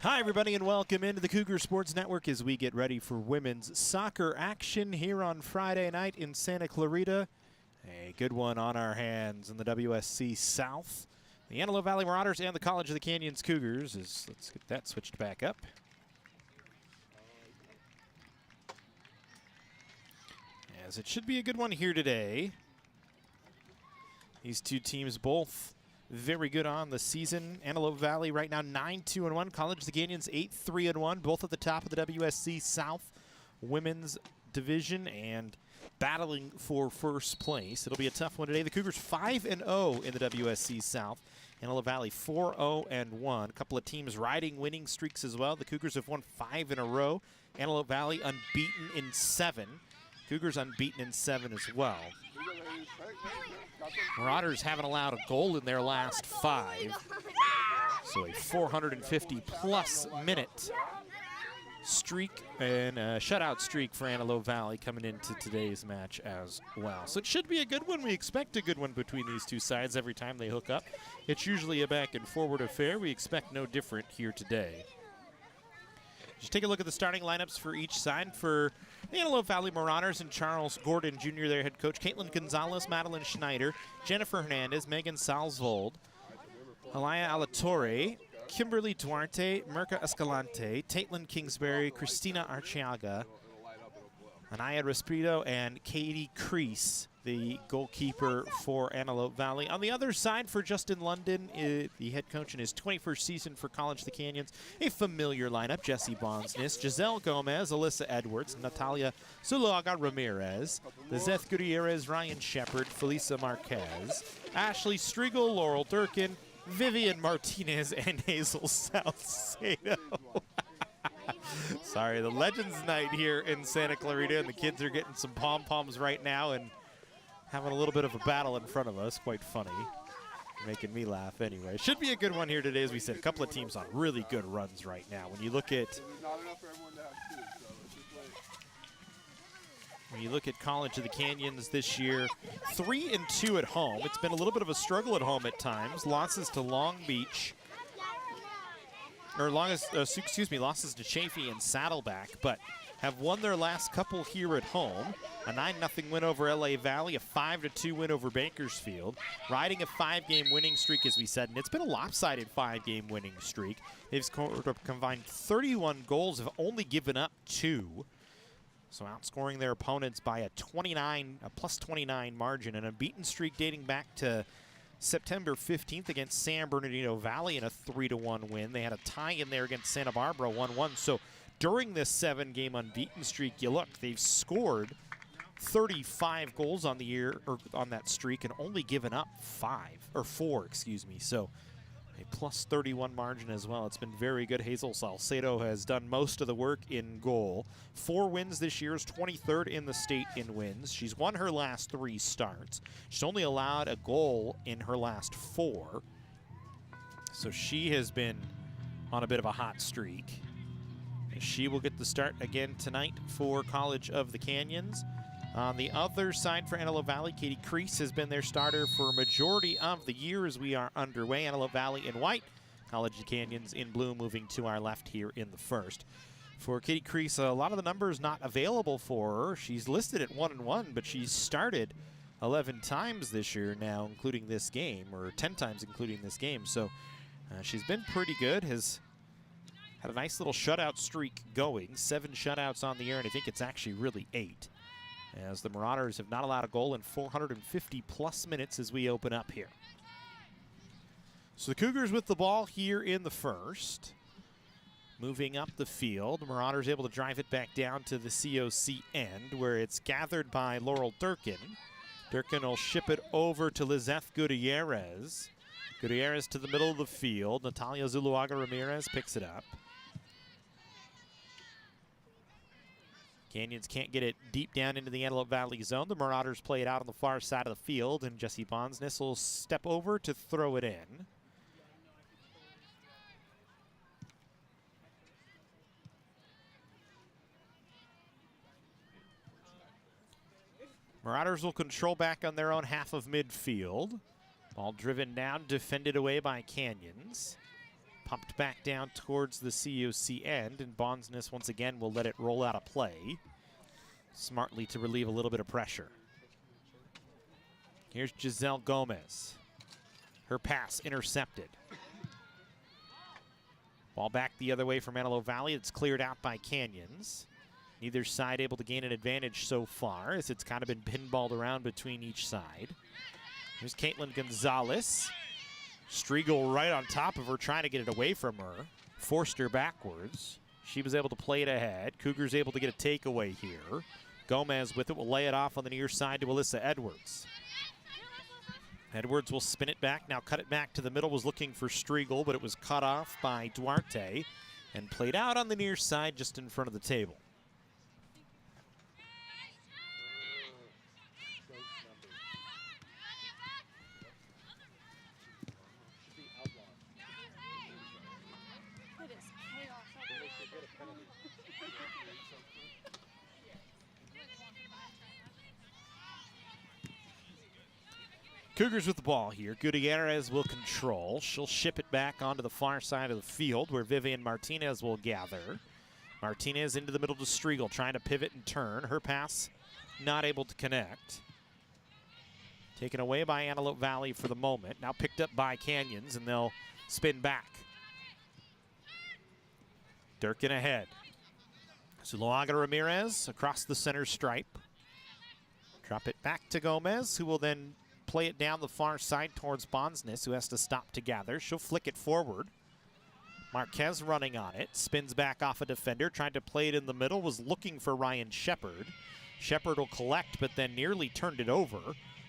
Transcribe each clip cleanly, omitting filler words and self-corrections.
Hi, everybody, and welcome into the Cougar Sports Network as we get ready for women's soccer action here on Friday night in Santa Clarita. A good one on our hands in the WSC South. The Antelope Valley Marauders and the College of the Canyons Cougars. Let's get that switched back up. As it should be a good one here today. These two teams both very good on the season. Antelope Valley right now 9-2-1. College of the Canyons 8-3-1. Both at the top of the WSC South women's division and battling for first place. It'll be a tough one today. The Cougars 5-0 in the WSC South. Antelope Valley 4-0-1. A couple of teams riding winning streaks as well. The Cougars have won 5 in a row. Antelope Valley unbeaten in 7. Cougars unbeaten in 7 as well. Marauders haven't allowed a goal in their last 5. So a 450-plus minute streak and a shutout streak for Antelope Valley coming into today's match as well. So it should be a good one. We expect a good one between these two sides every time they hook up. It's usually a back and forward affair. We expect no different here today. Just take a look at the starting lineups for each side. For the Antelope Valley Marauders and Charles Gordon Jr., their head coach, Caitlin Gonzalez, Madeline Schneider, Jennifer Hernandez, Megan Salzvold, Alaya Alatorre, Kimberly Duarte, Mirka Escalante, Taitlin Kingsbury, Christina Archiaga, Anaya Respiro, and Katie Crease, the goalkeeper for Antelope Valley. On the other side for Justin London, the head coach in his 21st season for College of the Canyons, a familiar lineup: Jessie Bonsness, Giselle Gomez, Alyssa Edwards, Natalia Zuluaga Ramirez, Lizeth Gutierrez, Ryan Shepard, Felisa Marquez, Ashley Striegel, Laurel Durkin, Vivian Martinez, and Hazel Salcedo. Sorry, the Legends Night here in Santa Clarita, and the kids are getting some pom-poms right now and having a little bit of a battle in front of us. Quite funny. Making me laugh anyway. Should be a good one here today, as we said. A couple of teams on really good runs right now. When you look at College of the Canyons this year, 3-2 at home. It's been a little bit of a struggle at home at times. Losses to Long Beach. Losses to Chaffee and Saddleback, but have won their last couple here at home. A 9-0 win over LA Valley, a 5-2 win over Bakersfield. Riding a 5-game winning streak, as we said, and it's been a lopsided 5-game winning streak. They've scored a combined 31 goals, have only given up 2. So outscoring their opponents by a plus 29 margin, and a beaten streak dating back to September 15th against San Bernardino Valley in a 3-1 win. They had a tie in there against Santa Barbara, 1-1. So during this 7-game unbeaten streak, you look, they've scored 35 goals on the year, or on that streak, and only given up 4. So a plus 31 margin as well. It's been very good. Hazel Salcedo has done most of the work in goal. 4 wins this year, is 23rd in the state in wins. She's won her last 3 starts. She's only allowed a goal in her last 4. So she has been on a bit of a hot streak. She will get the start again tonight for College of the Canyons. On the other side for Antelope Valley, Katie Crease has been their starter for a majority of the year as we are underway. Antelope Valley in white, College of the Canyons in blue, moving to our left here in the first. For Katie Crease, a lot of the numbers not available for her. She's listed at 1-1, but she's started 11 times this year now, including this game, or 10 times including this game. So she's been pretty good, has had a nice little shutout streak going. 7 shutouts on the year, and I think it's actually really 8. As the Marauders have not allowed a goal in 450-plus minutes as we open up here. So the Cougars with the ball here in the first. Moving up the field, the Marauders able to drive it back down to the COC end, where it's gathered by Laurel Durkin. Durkin will ship it over to Lizeth Gutierrez. Gutierrez to the middle of the field. Natalia Zuluaga Ramirez picks it up. Canyons can't get it deep down into the Antelope Valley zone. The Marauders play it out on the far side of the field, and Jessie Bonsness will step over to throw it in. Marauders will control back on their own half of midfield. Ball driven down, defended away by Canyons. Pumped back down towards the COC end, and Bondsness once again will let it roll out of play, smartly to relieve a little bit of pressure. Here's Giselle Gomez. Her pass intercepted. Ball back the other way from Antelope Valley. It's cleared out by Canyons. Neither side able to gain an advantage so far, as it's kind of been pinballed around between each side. Here's Caitlin Gonzalez. Striegel right on top of her, trying to get it away from her. Forced her backwards. She was able to play it ahead. Cougars able to get a takeaway here. Gomez with it will lay it off on the near side to Alyssa Edwards. Edwards will spin it back, now cut it back to the middle, was looking for Striegel, but it was cut off by Duarte and played out on the near side just in front of the table. Cougars with the ball here. Gutierrez will control. She'll ship it back onto the far side of the field where Vivian Martinez will gather. Martinez into the middle to Striegel, trying to pivot and turn. Her pass not able to connect. Taken away by Antelope Valley for the moment. Now picked up by Canyons, and they'll spin back. Durkin ahead. Zuluaga Ramirez across the center stripe. Drop it back to Gomez, who will then play it down the far side towards Bondsness, who has to stop to gather. She'll flick it forward. Marquez running on it. Spins back off a defender. Tried to play it in the middle. Was looking for Ryan Shepard. Shepard will collect, but then nearly turned it over.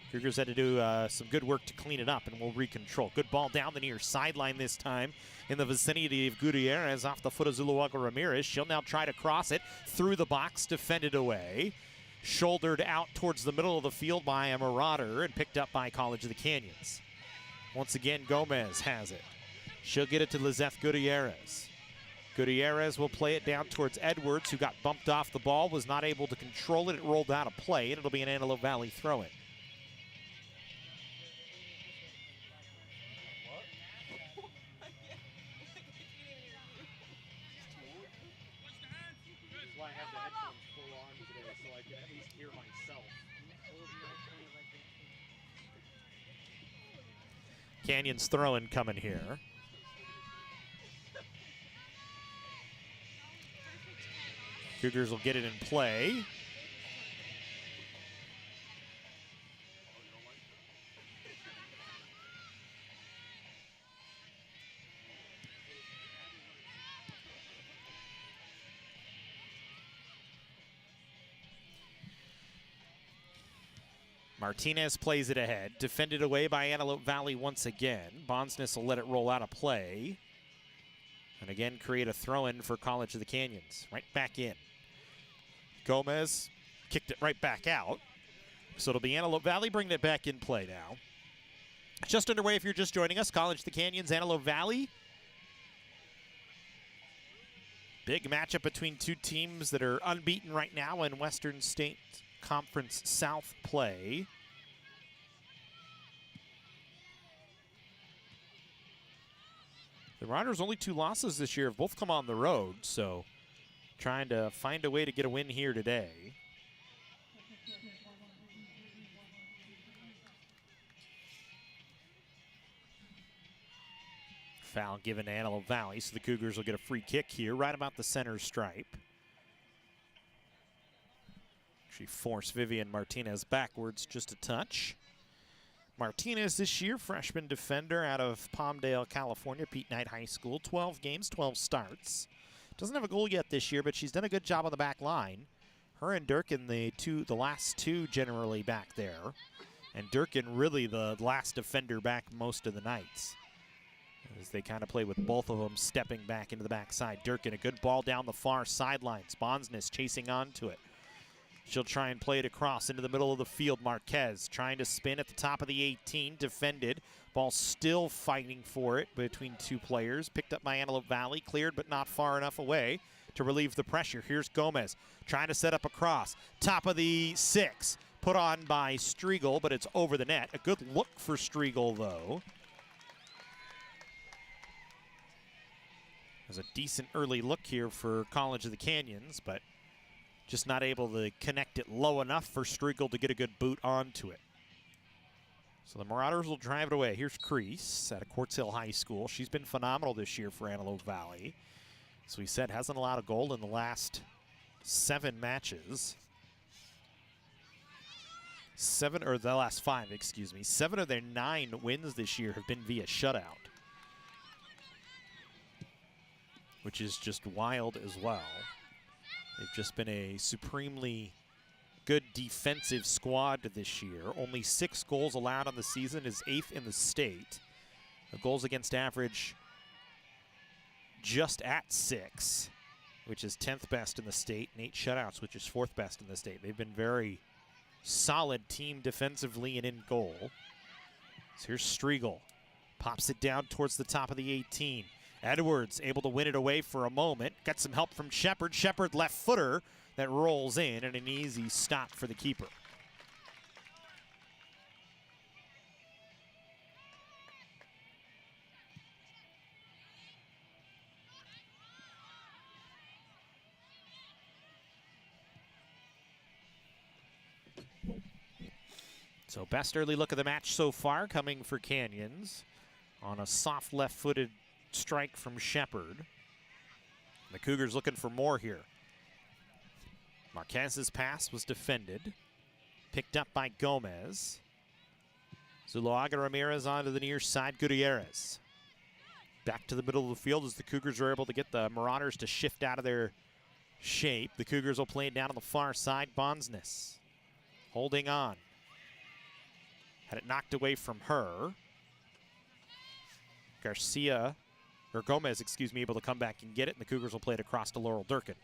Cougars had to do some good work to clean it up, and will recontrol. Good ball down the near sideline this time in the vicinity of Gutierrez off the foot of Zuluaga Ramirez. She'll now try to cross it through the box, defended away. Shouldered out towards the middle of the field by a Marauder and picked up by College of the Canyons. Once again, Gomez has it. She'll get it to Lizeth Gutierrez. Gutierrez will play it down towards Edwards, who got bumped off the ball, was not able to control it. It rolled out of play, and it'll be an Antelope Valley throw-in. Canyons throwing coming here. Cougars will get it in play. Martinez plays it ahead, defended away by Antelope Valley once again. Bondsness will let it roll out of play. And again, create a throw-in for College of the Canyons. Right back in. Gomez kicked it right back out. So it'll be Antelope Valley bringing it back in play now. Just underway if you're just joining us. College of the Canyons, Antelope Valley. Big matchup between two teams that are unbeaten right now in Western State Conference South play. The Riders' only 2 losses this year have both come on the road, so trying to find a way to get a win here today. Foul given to Antelope Valley, so the Cougars will get a free kick here right about the center stripe. She forced Vivian Martinez backwards just a touch. Martinez this year, freshman defender out of Palmdale, California, Pete Knight High School. 12 games, 12 starts. Doesn't have a goal yet this year, but she's done a good job on the back line. Her and Durkin, the last two generally back there. And Durkin really the last defender back most of the nights, as they kind of play with both of them stepping back into the backside. Durkin, a good ball down the far sidelines. Bondsness chasing onto it. She'll try and play it across into the middle of the field. Marquez trying to spin at the top of the 18, defended. Ball still fighting for it between two players. Picked up by Antelope Valley, cleared but not far enough away to relieve the pressure. Here's Gomez trying to set up a cross. Top of the 6, put on by Striegel, but it's over the net. A good look for Striegel, though. There's a decent early look here for College of the Canyons, but just not able to connect it low enough for Striegel to get a good boot onto it. So the Marauders will drive it away. Here's Crease out of Quartz Hill High School. She's been phenomenal this year for Antelope Valley. As we said, hasn't allowed a goal in the last 7 matches. The last 5, excuse me. 7 of their 9 wins this year have been via shutout, which is just wild as well. They've just been a supremely good defensive squad this year. Only 6 goals allowed on the season, is 8th in the state. The goals against average just at 6, which is 10th best in the state, and 8 shutouts, which is 4th best in the state. They've been very solid team defensively and in goal. So here's Striegel. Pops it down towards the top of the 18. Edwards able to win it away for a moment. Got some help from Shepard. Shepard left footer that rolls in, and an easy stop for the keeper. So best early look of the match so far coming for Canyons on a soft left-footed strike from Shepard. The Cougars looking for more here. Marquez's pass was defended. Picked up by Gomez. Zuluaga Ramirez onto the near side. Gutierrez. Back to the middle of the field as the Cougars are able to get the Marauders to shift out of their shape. The Cougars will play it down on the far side. Bonsness holding on. Had it knocked away from her. Gomez, able to come back and get it, and the Cougars will play it across to Laurel Durkin.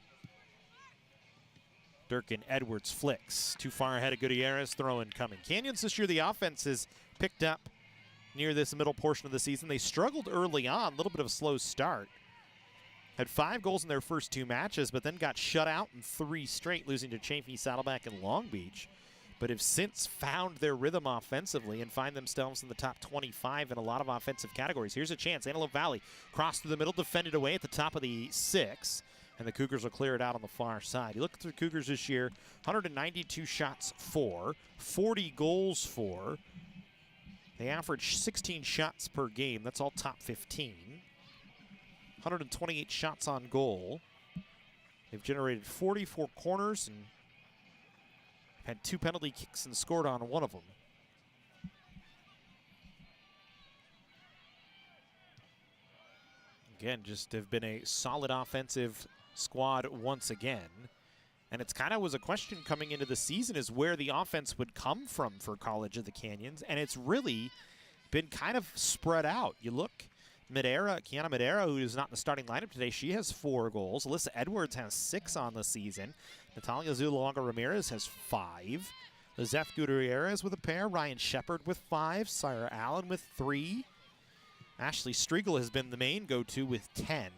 Durkin, Edwards flicks. Too far ahead of Gutierrez, throw-in coming. Canyons this year, the offense has picked up near this middle portion of the season. They struggled early on, a little bit of a slow start. Had 5 goals in their first 2 matches, but then got shut out in 3 straight, losing to Chaffee, Saddleback, and Long Beach. But have since found their rhythm offensively and find themselves in the top 25 in a lot of offensive categories. Here's a chance. Antelope Valley crossed through the middle, defended away at the top of the 6, and the Cougars will clear it out on the far side. You look at the Cougars this year, 192 shots for, 40 goals for. They average 16 shots per game. That's all top 15. 128 shots on goal. They've generated 44 corners and had 2 penalty kicks and scored on 1 of them. Again, just have been a solid offensive squad once again. And it's kind of was a question coming into the season is where the offense would come from for College of the Canyons. And it's really been kind of spread out. You look, Kiana Madera, who is not in the starting lineup today, she has 4 goals. Alyssa Edwards has 6 on the season. Natalia Zuluaga Ramirez has 5. Lizeth Gutierrez with a pair. Ryan Shepard with 5. Sarah Allen with 3. Ashley Striegel has been the main go-to with 10.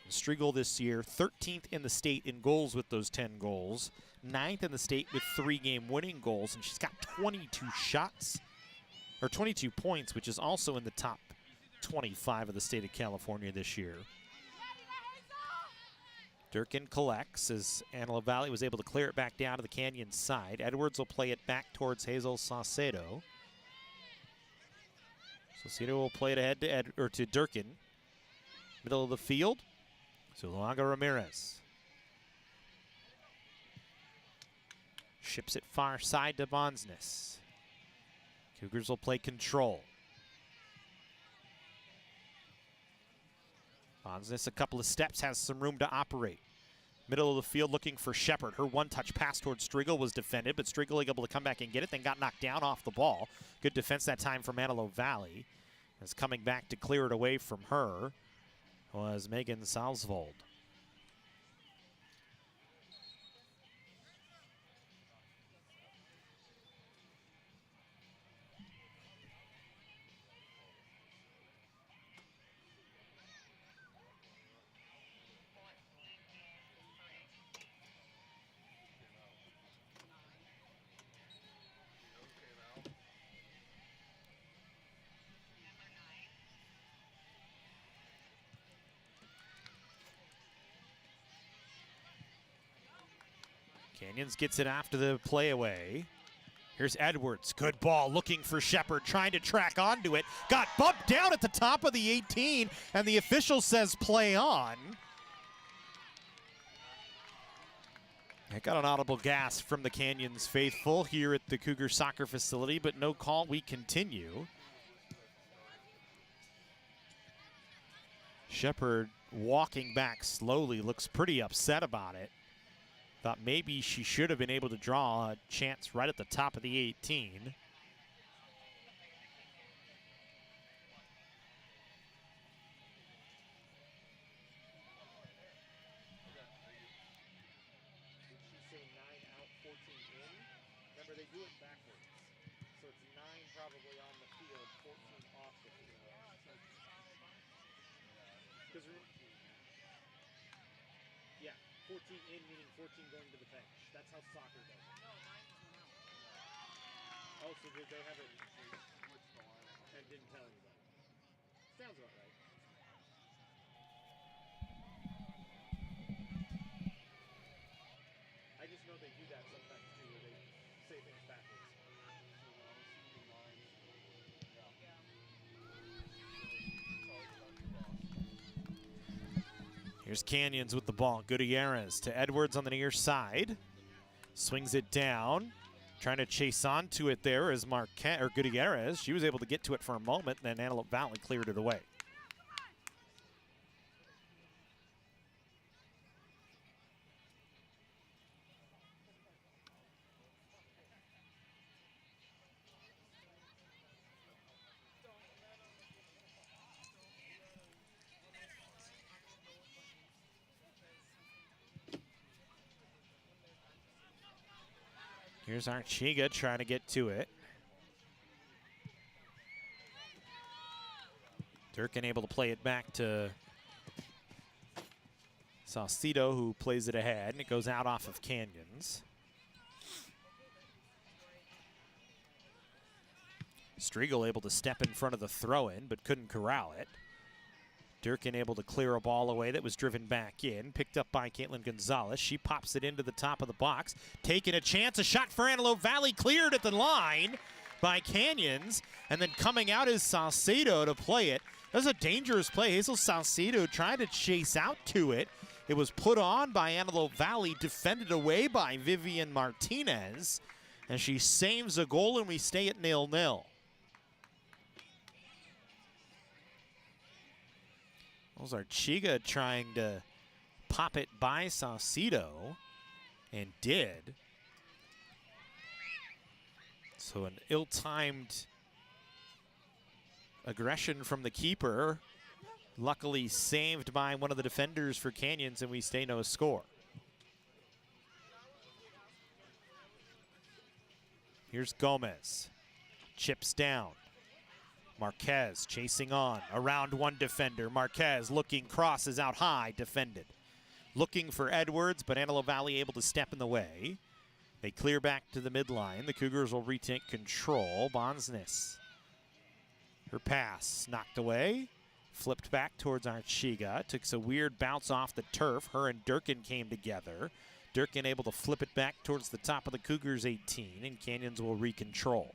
And Striegel this year, 13th in the state in goals with those 10 goals. 9th in the state with 3-game winning goals. And she's got 22 shots, or 22 points, which is also in the top 25 of the state of California this year. Durkin collects as Antelope Valley was able to clear it back down to the Canyon side. Edwards will play it back towards Hazel Saucedo. Saucedo will play it ahead to Durkin. Middle of the field. Zuluaga Ramirez. Ships it far side to Bonsness. Cougars will play control. Bonsness a couple of steps, has some room to operate. Middle of the field looking for Shepard. Her one-touch pass towards Striegel was defended, but Striegel able to come back and get it, then got knocked down off the ball. Good defense that time from Antelope Valley. As coming back to clear it away from her was Megan Salzvold. Canyons gets it after the play away. Here's Edwards, good ball, looking for Shepard, trying to track onto it. Got bumped down at the top of the 18, and the official says play on. I got an audible gasp from the Canyons faithful here at the Cougar soccer facility, but no call, we continue. Shepard walking back slowly, looks pretty upset about it. Thought maybe she should have been able to draw a chance right at the top of the 18. Remember, they do it backwards. So it's 9 probably on the field, 14 off the field. Because yeah, 14 in meaning 14 going to the bench. That's how soccer does it. Oh, so did they have it and didn't tell anybody? Sounds about right. I just know they do that sometimes too, where they say things backwards. Here's Canyons with the ball. Gutierrez to Edwards on the near side. Swings it down. Trying to chase onto it there is Gutierrez. She was able to get to it for a moment, and then Antelope Valley cleared it away. Here's Archiga trying to get to it. Durkin able to play it back to Saucedo, who plays it ahead, and it goes out off of Canyons. Striegel able to step in front of the throw-in, but couldn't corral it. Durkin able to clear a ball away that was driven back in. Picked up by Caitlin Gonzalez. She pops it into the top of the box. Taking a chance. A shot for Antelope Valley. Cleared at the line by Canyons. And then coming out is Saucedo to play it. That was a dangerous play. Hazel Saucedo tried to chase out to it. It was put on by Antelope Valley. Defended away by Vivian Martinez. And she saves a goal, and we stay at 0-0. Those are Chiga trying to pop it by Saucedo, and did. So an ill-timed aggression from the keeper, luckily saved by one of the defenders for Canyons, and we stay no score. Here's Gomez, chips down. Marquez chasing on, around one defender. Marquez looking, crosses out high, defended. Looking for Edwards, but Antelope Valley able to step in the way. They clear back to the midline. The Cougars will retake control. Bonsness, her pass knocked away. Flipped back towards Archiga. Took a weird bounce off the turf. Her and Durkin came together. Durkin able to flip it back towards the top of the Cougars 18, and Canyons will recontrol.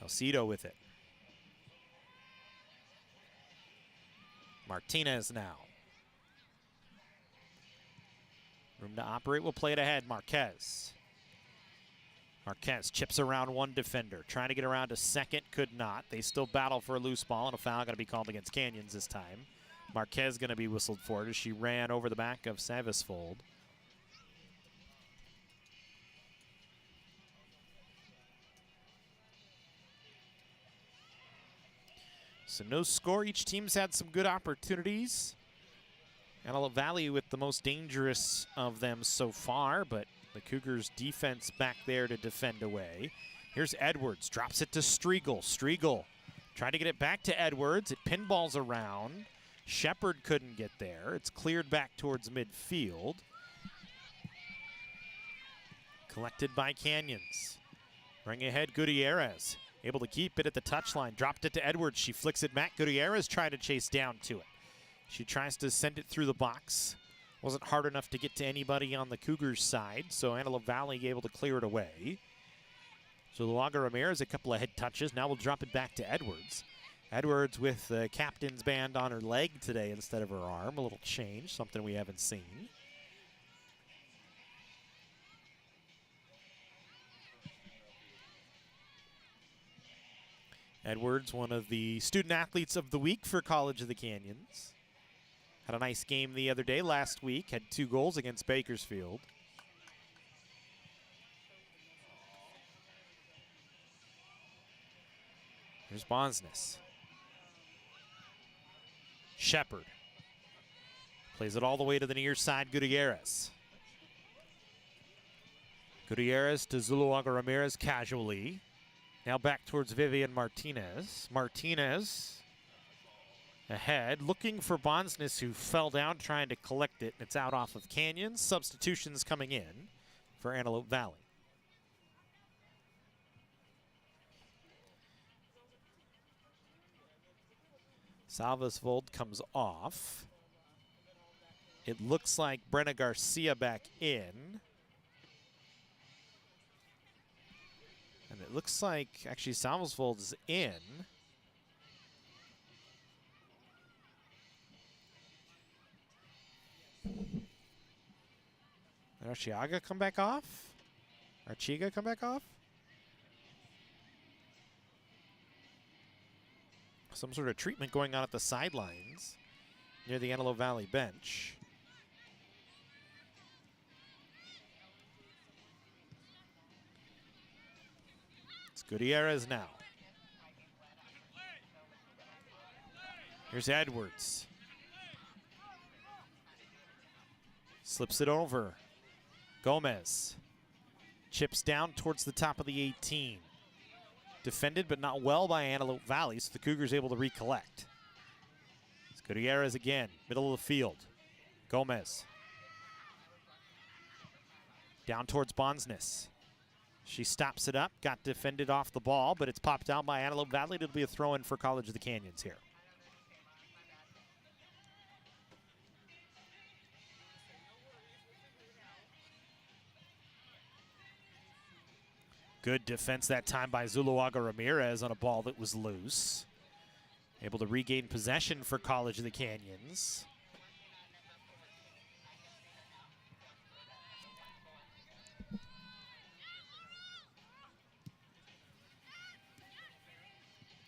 Saucedo with it. Martinez now. Room to operate, will play it ahead. Marquez. Marquez chips around one defender. Trying to get around to second, could not. They still battle for a loose ball, and a foul going to be called against Canyons this time. Marquez going to be whistled for it as she ran over the back of Savisfold. So no score. Each team's had some good opportunities. Antelope Valley with the most dangerous of them so far, but the Cougars defense back there to defend away. Here's Edwards, drops it to Striegel. Striegel trying to get it back to Edwards. It pinballs around. Shepard couldn't get there. It's cleared back towards midfield. Collected by Canyons. Bring ahead Gutierrez. Able to keep it at the touchline. Dropped it to Edwards. She flicks it back. Gutierrez trying to chase down to it. She tries to send it through the box. Wasn't hard enough to get to anybody on the Cougars side, so Antelope Valley able to clear it away. So Luaga Ramirez, a couple of head touches. Now we'll drop it back to Edwards. Edwards with the captain's band on her leg today instead of her arm. A little change, something we haven't seen. Edwards, one of the student athletes of the week for College of the Canyons. Had a nice game the other day last week. Had 2 goals against Bakersfield. Here's Bonsness. Shepard. Plays it all the way to the near side, Gutierrez. Gutierrez to Zuluaga Ramirez casually. Now back towards Vivian Martinez. Martinez ahead, looking for Bonsness, who fell down trying to collect it. It's out off of Canyons. Substitutions coming in for Antelope Valley. Salvesvold comes off. It looks like Brenna Garcia back in. And it looks like actually Salvesvold is in. Did Archiaga come back off? Archiga come back off? Some sort of treatment going on at the sidelines near the Antelope Valley bench. It's Gutierrez now. Here's Edwards. Slips it over. Gomez. Chips down towards the top of the 18. Defended but not well by Antelope Valley, so the Cougars able to recollect. It's Gutierrez again, middle of the field. Gomez. Down towards Bonsness. She stops it up, got defended off the ball, but it's popped out by Antelope Valley. It'll be a throw-in for College of the Canyons here. Good defense that time by Zuluaga Ramirez on a ball that was loose. Able to regain possession for College of the Canyons.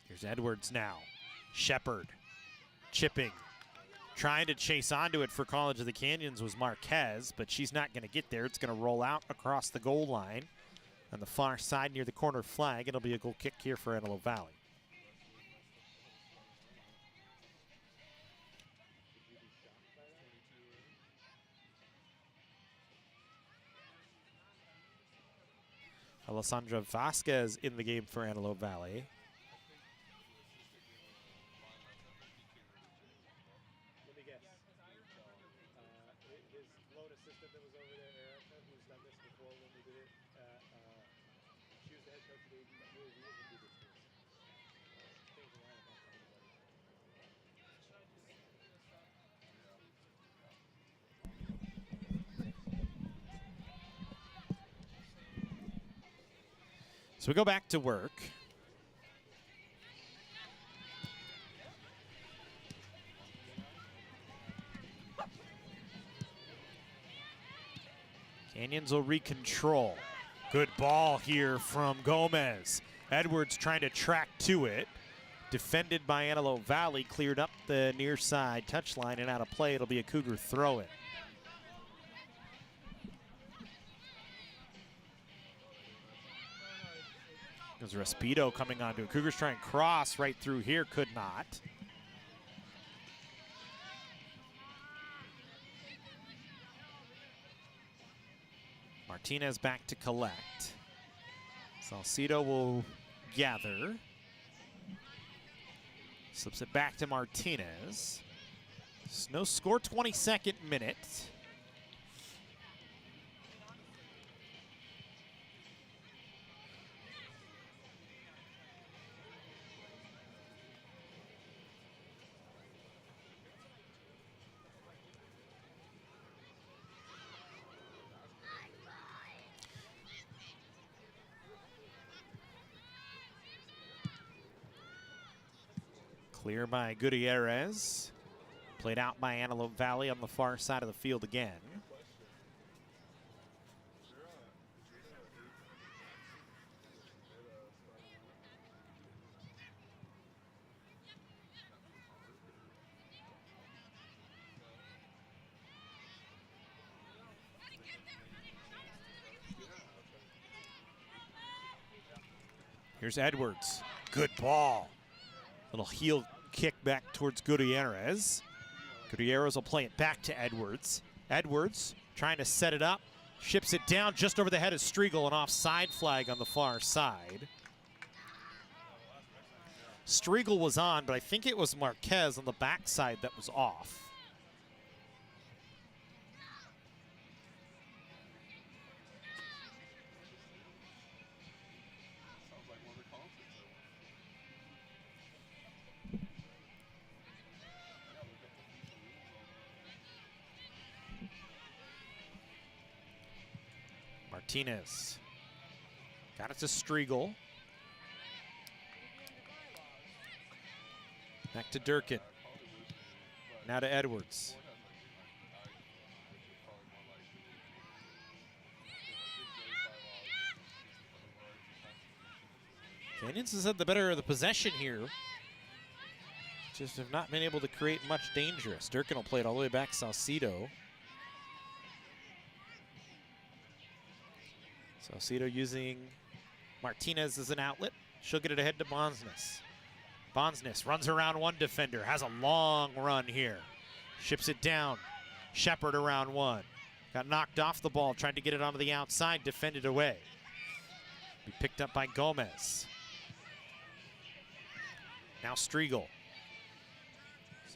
Here's Edwards now. Shepard chipping. Trying to chase onto it for College of the Canyons was Marquez, but she's not going to get there. It's going to roll out across the goal line on the far side near the corner flag. It'll be a goal kick here for Antelope Valley. Alessandra Vasquez in the game for Antelope Valley. Let me guess. His loan assistant that was over there, Erica, who's done this before when we did it. She was the head coach of the UAV and we did this. Things around about everybody. So we go back to work. Canyons will recontrol. Good ball here from Gomez. Edwards trying to track to it. Defended by Antelope Valley, cleared up the near side touchline and out of play. It'll be a Cougar throw-in. There's Respido coming onto it. Cougars trying to cross right through here, could not. Martinez back to collect. Salcido will gather. Slips it back to Martinez. No score, 22nd minute. Clear by Gutierrez. Played out by Antelope Valley on the far side of the field again. Here's Edwards. Good ball. Little heel kick back towards Gutierrez. Gutierrez will play it back to Edwards. Edwards trying to set it up. Ships it down just over the head of Striegel. An offside flag on the far side. Striegel was on, but I think it was Marquez on the backside that was off. Martinez. Got it to Striegel. Back to Durkin. Now to Edwards. Canyons has had the better of the possession here. Just have not been able to create much dangerous. Durkin will play it all the way back. Salcido. Salcido using Martinez as an outlet. She'll get it ahead to Bonsness. Bonsness runs around one defender, has a long run here. Ships it down. Shepard around one. Got knocked off the ball, tried to get it onto the outside, defended away. Be picked up by Gomez. Now Striegel.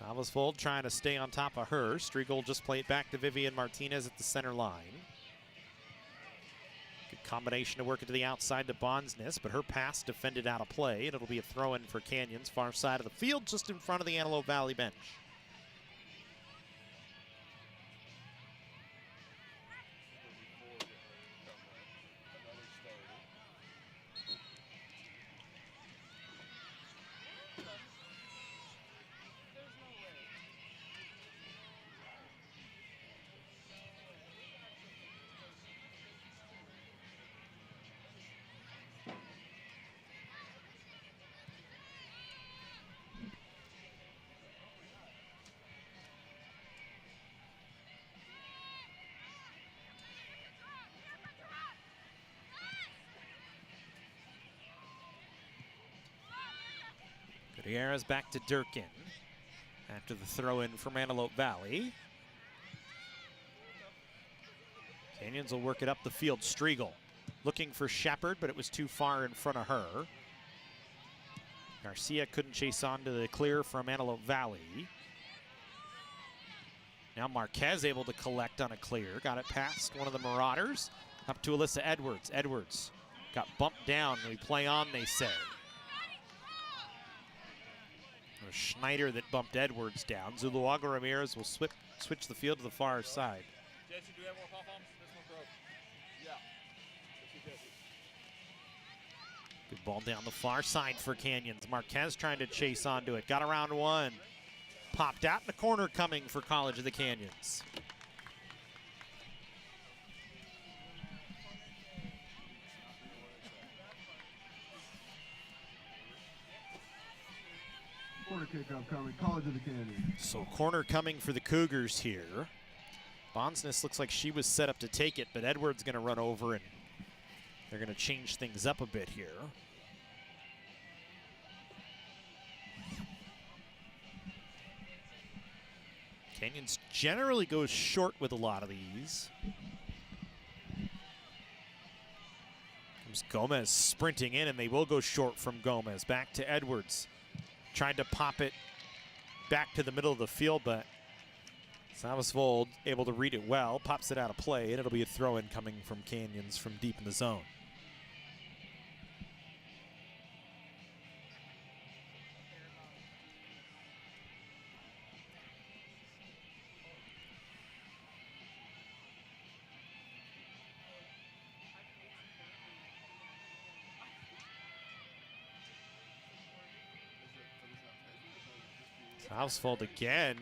Salvasvold trying to stay on top of her. Striegel will just play it back to Vivian Martinez at the center line. Good combination to work it to the outside to Bonsness, but her pass defended out of play, and it'll be a throw-in for Canyons, far side of the field, just in front of the Antelope Valley bench. Gutierrez back to Durkin after the throw-in from Antelope Valley. Canyons will work it up the field. Striegel looking for Shepard, but it was too far in front of her. Garcia couldn't chase on to the clear from Antelope Valley. Now Marquez able to collect on a clear. Got it past one of the Marauders. Up to Alyssa Edwards. Edwards got bumped down. We play on, they say. Schneider that bumped Edwards down. Zuluaga Ramirez will switch the field to the far side. Jesse, do we have more pom-poms? This one broke. Yeah. Good ball down the far side for Canyons. Marquez trying to chase onto it. Got around one. Popped out in the corner coming for College of the Canyons. Corner kickoff coming, College of the Canyons. So corner coming for the Cougars here. Bonsness looks like she was set up to take it, but Edwards going to run over and they're going to change things up a bit here. Canyons generally goes short with a lot of these. Comes Gomez sprinting in, and they will go short from Gomez. Back to Edwards. Tried to pop it back to the middle of the field, but Salvasvold able to read it well. Pops it out of play, and it'll be a throw-in coming from Canyons from deep in the zone. Salvesvold again.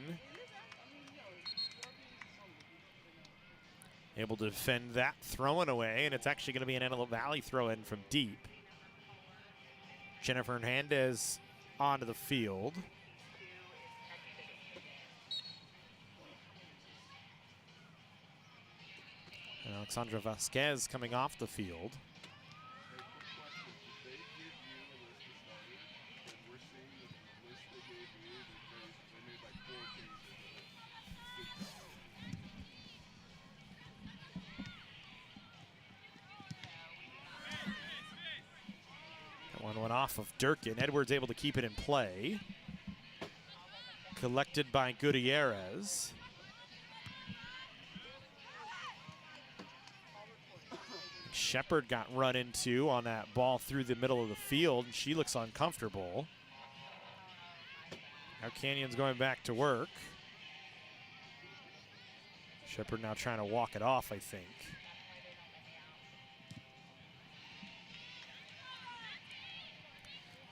Able to defend that throwing away, and it's actually going to be an Antelope Valley throw in from deep. Jennifer Hernandez onto the field. And Alexandra Vasquez coming off the field. One went off of Durkin. Edwards able to keep it in play. Collected by Gutierrez. Shepard got run into on that ball through the middle of the field, and she looks uncomfortable. Now Canyon's going back to work. Shepard now trying to walk it off, I think.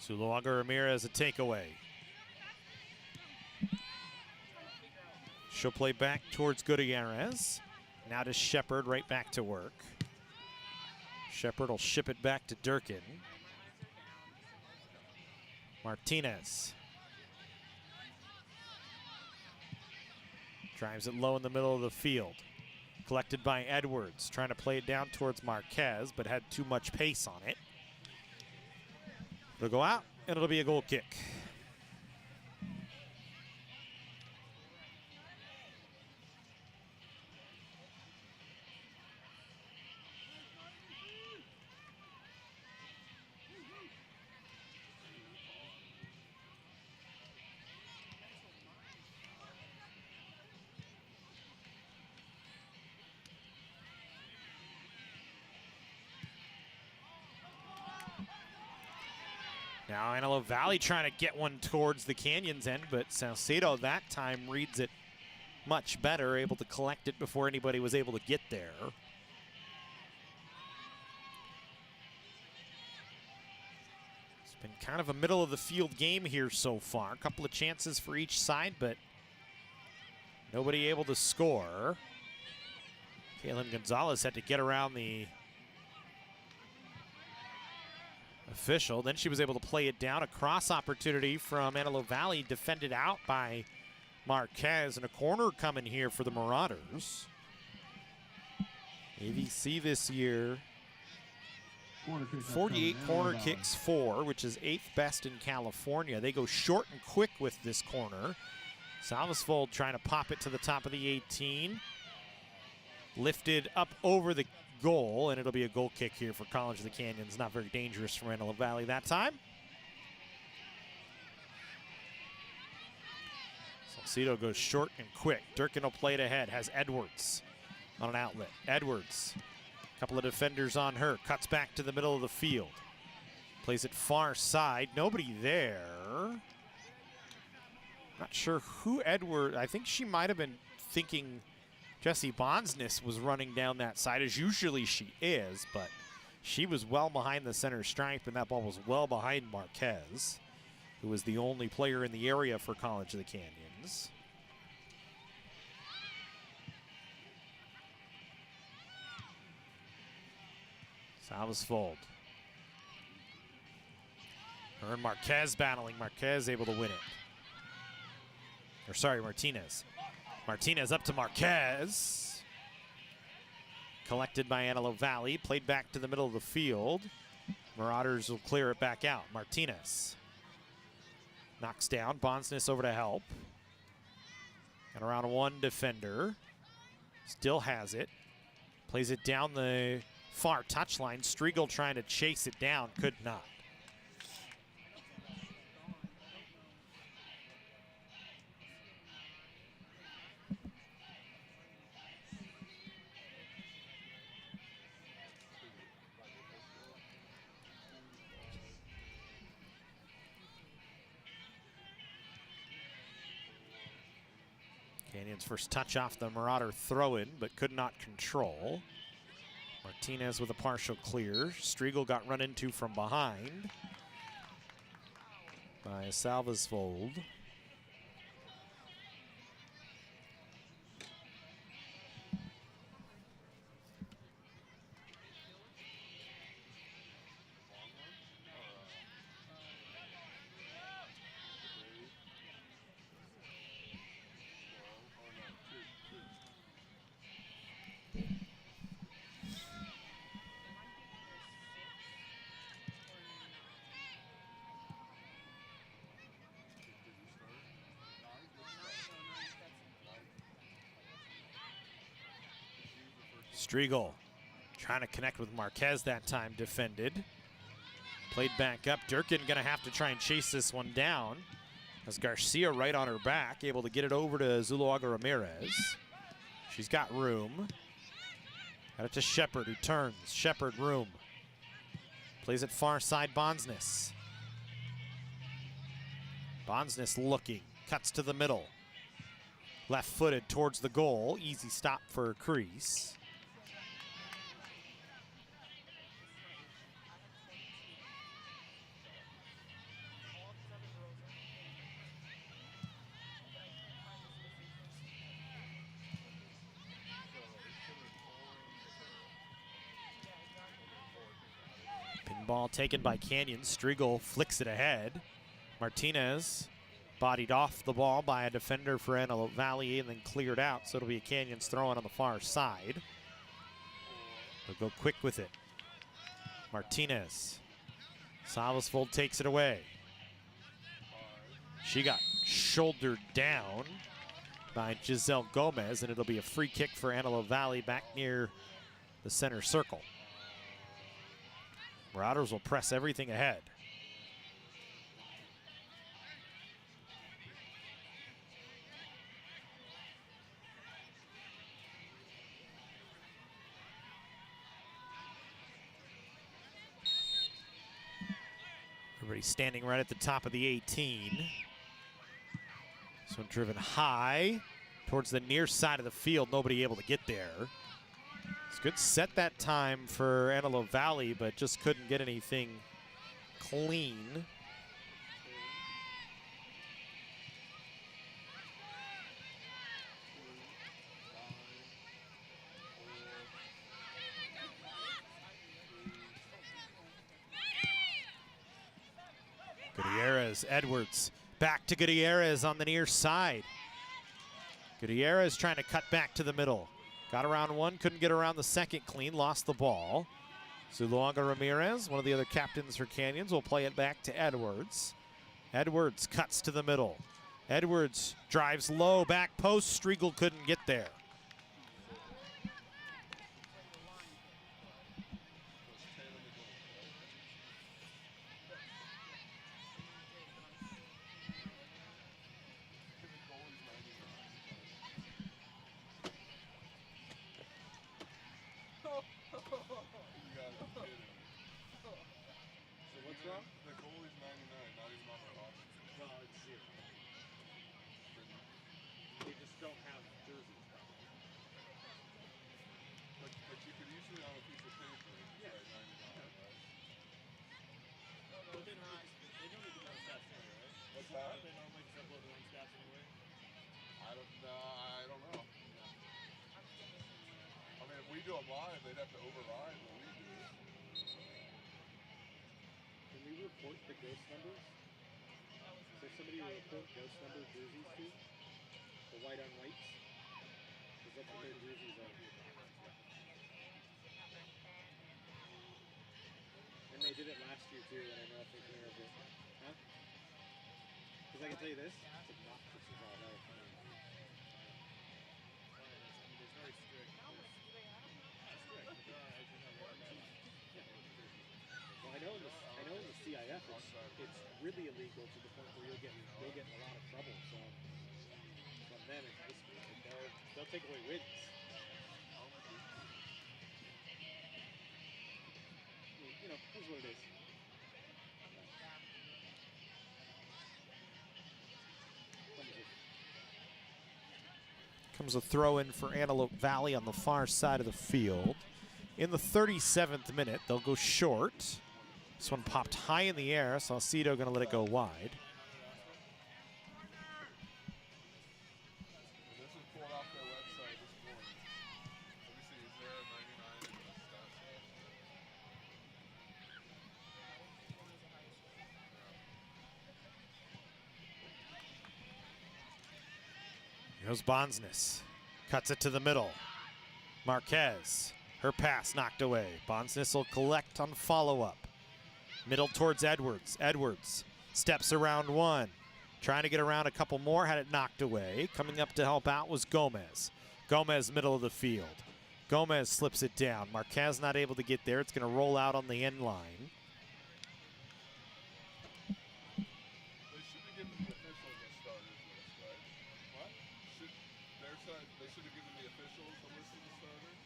Zuluaga Ramirez a takeaway. She'll play back towards Gutierrez. Now to Shepard, right back to work. Shepard will ship it back to Durkin. Martinez. Drives it low in the middle of the field. Collected by Edwards, trying to play it down towards Marquez, but had too much pace on it. It'll go out, and it'll be a goal kick. Now Antelope Valley trying to get one towards the Canyons end, but Salcedo that time reads it much better, able to collect it before anybody was able to get there. It's been kind of a middle of the field game here so far. A couple of chances for each side, but nobody able to score. Kaylin Gonzalez had to get around the official. Then she was able to play it down. A cross opportunity from Antelope Valley, defended out by Marquez, and a corner coming here for the Marauders. AVC this year, 48 corner kicks for, which is 8th best in California. They go short and quick with this corner. Salvesvold trying to pop it to the top of the 18. Lifted up over the goal, and it'll be a goal kick here for College of the Canyons. Not very dangerous for Antelope Valley that time. Salcedo goes short and quick. Durkin will play it ahead, has Edwards on an outlet. Edwards, a couple of defenders on her, cuts back to the middle of the field. Plays it far side, nobody there. Not sure who Edwards, I think she might have been thinking Jessie Bonsness was running down that side, as usually she is, but she was well behind the center stripe, and that ball was well behind Marquez, who was the only player in the area for College of the Canyons. Salvesvold. Her and Marquez battling. Marquez able to win it. Or sorry, Martinez. Martinez up to Marquez. Collected by Antelope Valley. Played back to the middle of the field. Marauders will clear it back out. Martinez knocks down. Bonsness over to help. And around one defender. Still has it. Plays it down the far touchline. Striegel trying to chase it down. Could not. Canyons first touch off the Marauder throw-in, but could not control. Martinez with a partial clear. Striegel got run into from behind by Salvesvold. Striegel trying to connect with Marquez that time, defended. Played back up. Durkin gonna have to try and chase this one down. As Garcia right on her back, able to get it over to Zuluaga Ramirez. She's got room. Got it to Shepard, who turns. Shepard, room. Plays it far side, Bonsness. Bonsness looking, cuts to the middle. Left-footed towards the goal. Easy stop for Crease. Pinball taken by Canyon. Striegel flicks it ahead. Martinez bodied off the ball by a defender for Antelope Valley and then cleared out, so it'll be a Canyons throw-in on the far side. They'll go quick with it. Martinez. Salvesfold takes it away. She got shouldered down by Giselle Gomez, and it'll be a free kick for Antelope Valley back near the center circle. Marauders will press everything ahead. Everybody standing right at the top of the 18. This one driven high towards the near side of the field. Nobody able to get there. It's a good set that time for Antelope Valley, but just couldn't get anything clean. Gutierrez, Edwards, back to Gutierrez on the near side. Gutierrez trying to cut back to the middle. Got around one, couldn't get around the second clean, lost the ball. Zuluaga Ramirez, one of the other captains for Canyons, will play it back to Edwards. Edwards cuts to the middle. Edwards drives low, back post, Striegel couldn't get there. I don't know. I mean, if we do them live, they'd have to override what we do. Can we report the ghost numbers? Is there somebody to report ghost number jerseys to? The white on whites? Because that's what their jerseys are. And they did it last year too, and I know if they're clear of it. Huh? Because I can tell you this, it's obnoxious as all hell. Well, I know in the CIF it's really illegal to the point where you'll get in a lot of trouble from them and this week. They'll take away wins. You know, that's what it is. Comes a throw in for Antelope Valley on the far side of the field. In the 37th minute, they'll go short. This one popped high in the air. Salcido gonna let it go wide. This was pulled off their website this morning. Let me see, is there a 99 in the stats? Here's Bonsness. Cuts it to the middle. Marquez. Her pass knocked away. Bonsness will collect on follow-up. Middle towards Edwards. Edwards steps around one. Trying to get around a couple more, had it knocked away. Coming up to help out was Gomez. Gomez, middle of the field. Gomez slips it down. Marquez not able to get there. It's going to roll out on the end line. They should have given the officials a starters list, right? What? Their side, they should have given the officials a list of the starters.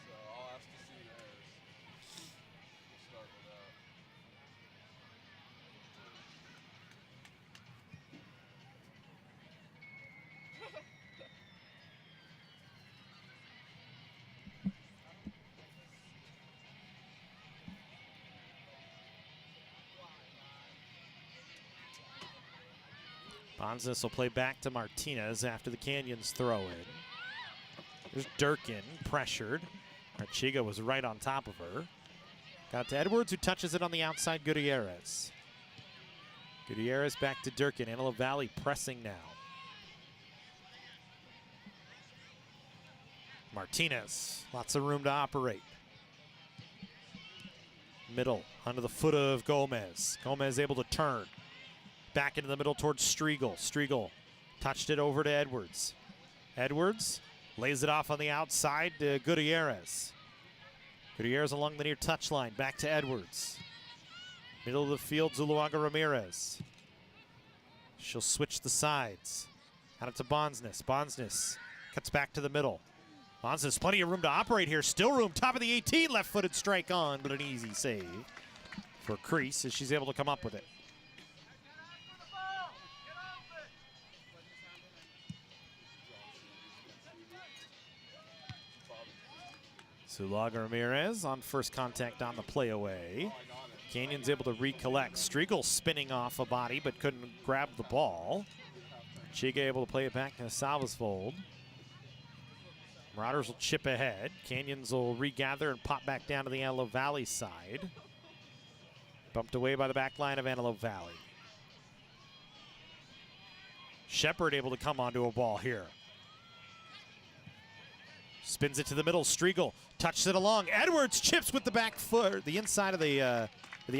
So I'll ask to see theirs. We'll start with that. Bonzis will play back to Martinez after the Canyons throw in. There's Durkin, pressured. Archiga was right on top of her. Got to Edwards, who touches it on the outside, Gutierrez. Gutierrez back to Durkin. Antelope Valley pressing now. Martinez, lots of room to operate. Middle, under the foot of Gomez. Gomez able to turn. Back into the middle towards Striegel. Striegel touched it over to Edwards. Edwards lays it off on the outside to Gutierrez. Gutierrez along the near touchline. Back to Edwards. Middle of the field, Zuluaga Ramirez. She'll switch the sides. Out it to Bonsness. Bonsness cuts back to the middle. Bonsness, plenty of room to operate here. Still room, top of the 18. Left-footed strike on, but an easy save for Crease as she's able to come up with it. Zuluaga Ramirez on first contact on the play away. Canyon's able to recollect. Striegel spinning off a body but couldn't grab the ball. Chiga able to play it back to Salvesvold. Marauders will chip ahead. Canyons will regather and pop back down to the Antelope Valley side. Bumped away by the back line of Antelope Valley. Shepard able to come onto a ball here. Spins it to the middle. Striegel touches it along. Edwards chips with the back foot, the inside of the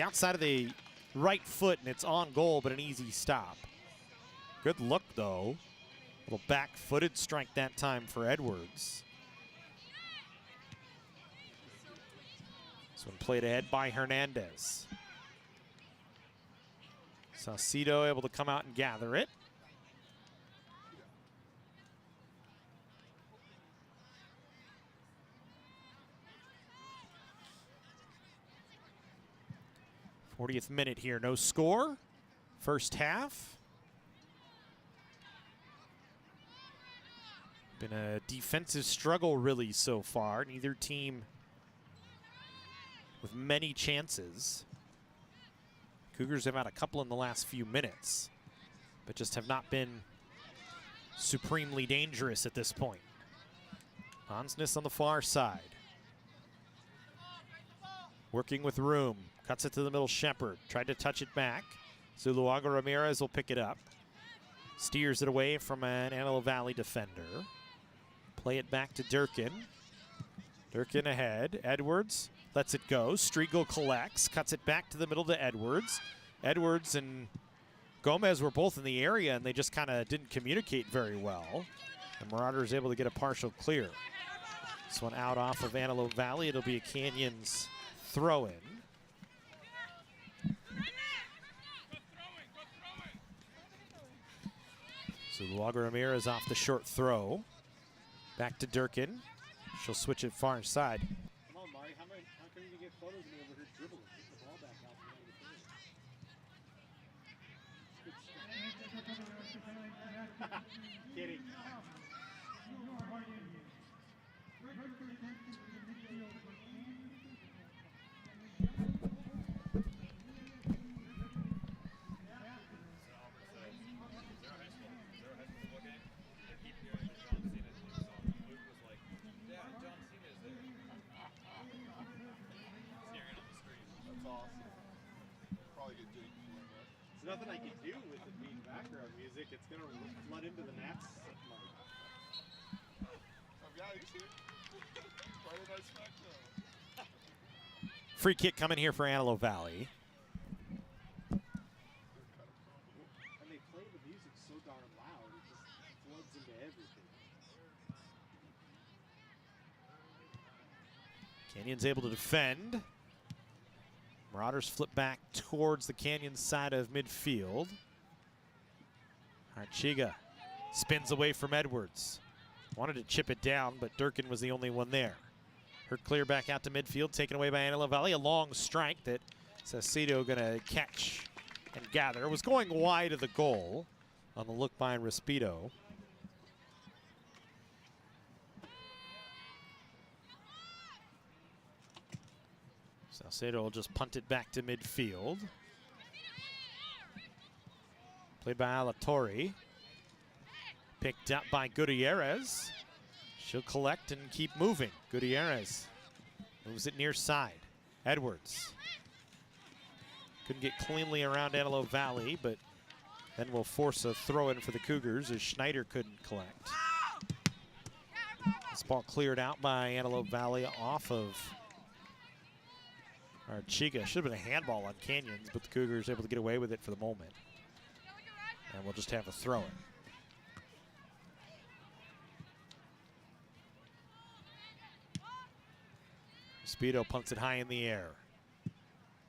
outside of the right foot, and it's on goal, but an easy stop. Good look though. Little back-footed strike that time for Edwards. This one played ahead by Hernandez. Saucedo able to come out and gather it. '40th minute here, no score. First half. Been a defensive struggle really so far. Neither team with many chances. Cougars have had a couple in the last few minutes, but just have not been supremely dangerous at this point. Hansness on the far side. Working with room. Cuts it to the middle, Shepard. Tried to touch it back. Zuluaga Ramirez will pick it up. Steers it away from an Antelope Valley defender. Play it back to Durkin. Durkin ahead. Edwards lets it go. Striegel collects. Cuts it back to the middle to Edwards. Edwards and Gomez were both in the area, and they just kind of didn't communicate very well. The Marauders able to get a partial clear. This one out off of Antelope Valley. It'll be a Canyons throw-in. Zuluaga Ramirez off the short throw. Back to Durkin. She'll switch it far side. Come on, Mari. How come you get photos of me over here dribbling? Get the ball back out from the field. Kidding. There's nothing I can do with it being background music. It's going to flood into the Nats. Yeah, you see. Friday Night SmackDown. Free kick coming here for Antelope Valley. And they play the music so darn loud, it just floods into everything. Canyon's able to defend. Marauders flip back towards the Canyon side of midfield. Archiga spins away from Edwards. Wanted to chip it down, but Durkin was the only one there. Her clear back out to midfield, taken away by Antelope Valley. A long strike that Saucedo gonna catch and gather. It was going wide of the goal on the look by Respido. Saucedo will just punt it back to midfield. Played by Alatorre. Picked up by Gutierrez. She'll collect and keep moving. Gutierrez moves it near side. Edwards. Couldn't get cleanly around Antelope Valley, but then will force a throw in for the Cougars as Schneider couldn't collect. This ball cleared out by Antelope Valley off of Archiga. Should have been a handball on Canyons, but the Cougars able to get away with it for the moment. And we'll just have a throw in. Speedo punts it high in the air.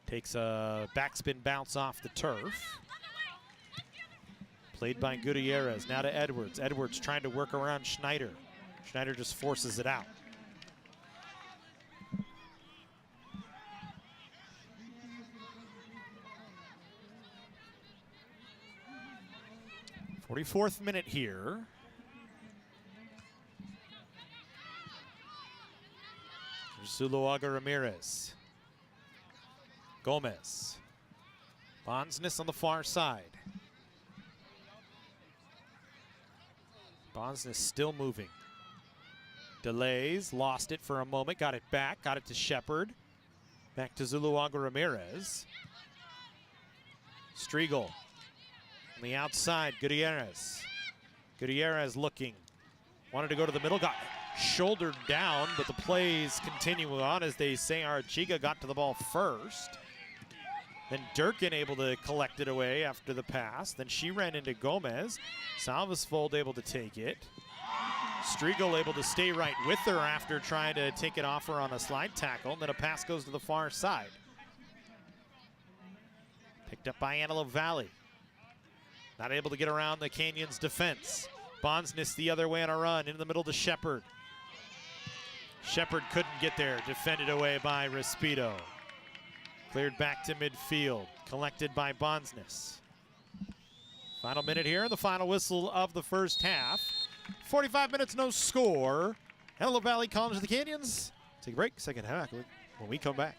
Takes a backspin bounce off the turf. Played by Gutierrez, now to Edwards. Edwards trying to work around Schneider. Schneider just forces it out. .44th minute here. Zuluaga Ramirez. Gomez. Bondsness on the far side. Bondsness still moving. Delays, lost it for a moment, got it back, got it to Shepard. Back to Zuluaga Ramirez. Striegel on the outside, Gutierrez. Gutierrez looking, wanted to go to the middle, got shouldered down, but the plays continue on. As they say, Archiga got to the ball first. Then Durkin able to collect it away after the pass. Then she ran into Gomez. Salvesvold able to take it. Striegel able to stay right with her after trying to take it off her on a slide tackle. And then a pass goes to the far side. Picked up by Antelope Valley. Not able to get around the Canyons defense. Bondsness the other way on a run, into the middle to Shepard. Shepard couldn't get there, defended away by Respido. Cleared back to midfield, collected by Bondsness. Final minute here, the final whistle of the first half. 45 minutes, no score. Antelope Valley College of the Canyons. Take a break, second half when we come back.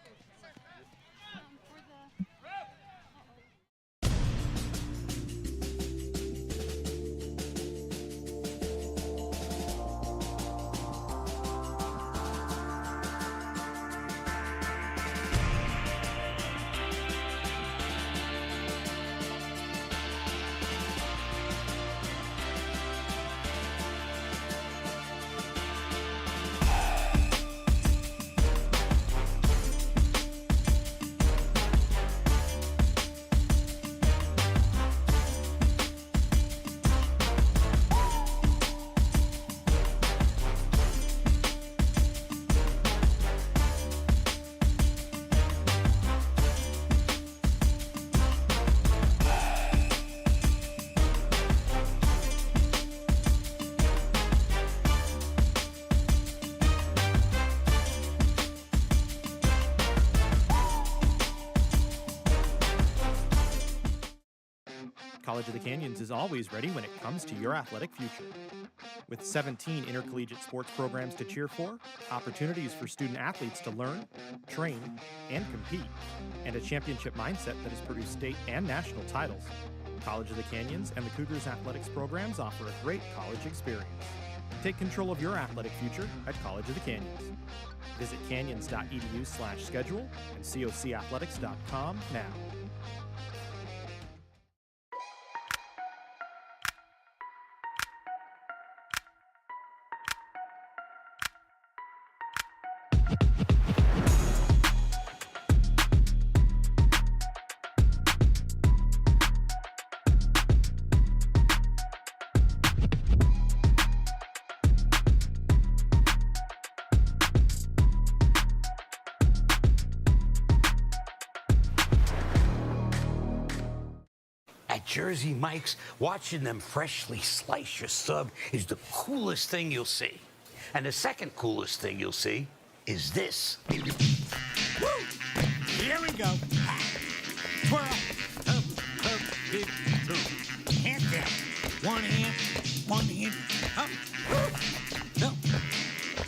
College of the Canyons is always ready when it comes to your athletic future. With 17 intercollegiate sports programs to cheer for, opportunities for student athletes to learn, train, and compete, and a championship mindset that has produced state and national titles, College of the Canyons and the Cougars athletics programs offer a great college experience. Take control of your athletic future at College of the Canyons. Visit canyons.edu/schedule and cocathletics.com now. At Jersey Mike's, watching them freshly slice your sub is the coolest thing you'll see. And the second coolest thing you'll see is this. Woo! Here we go. Twirl. Up, big two. Hand down. One hand. Up. No.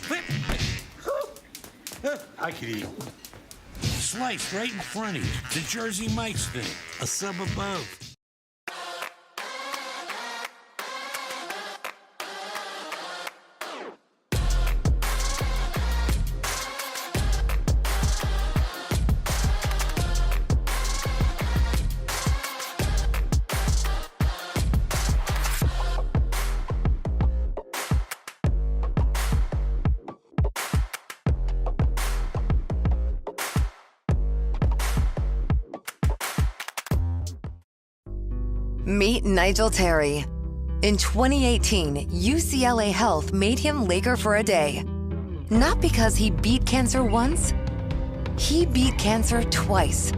Flip. I could eat. Sliced right in front of you. It's a Jersey Mike's thing. A sub above. Meet Nigel Terry. In 2018, UCLA Health made him Laker for a day. Not because he beat cancer once, he beat cancer twice.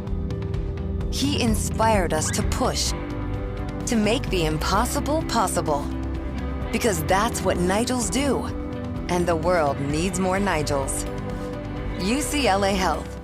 He inspired us to push, to make the impossible possible. Because that's what Nigels do, and the world needs more Nigels. UCLA Health.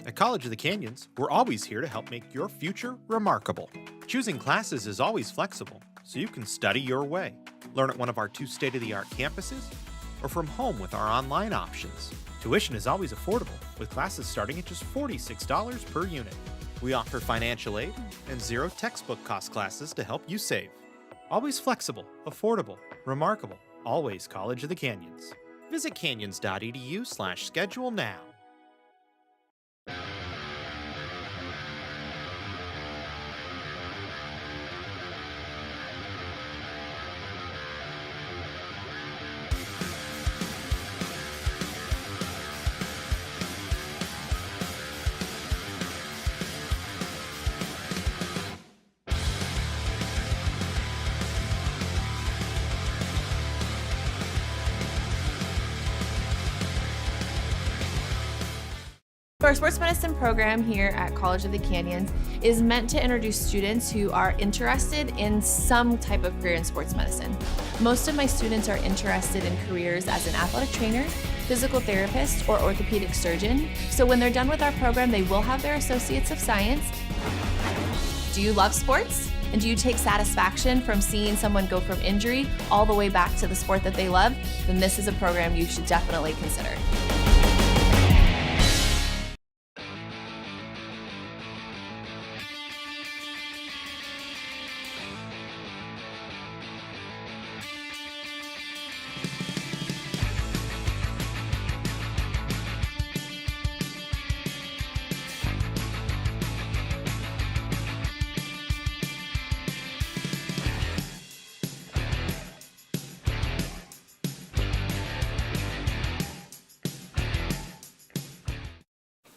At College of the Canyons, we're always here to help make your future remarkable. Choosing classes is always flexible, so you can study your way. Learn at one of our 2 state-of-the-art campuses, or from home with our online options. Tuition is always affordable, with classes starting at just $46 per unit. We offer financial aid and 0 textbook cost classes to help you save. Always flexible, affordable, remarkable. Always College of the Canyons. Visit canyons.edu/schedule now. Our sports medicine program here at College of the Canyons is meant to introduce students who are interested in some type of career in sports medicine. Most of my students are interested in careers as an athletic trainer, physical therapist, or orthopedic surgeon. So when they're done with our program, they will have their Associates of Science. Do you love sports? And do you take satisfaction from seeing someone go from injury all the way back to the sport that they love? Then this is a program you should definitely consider.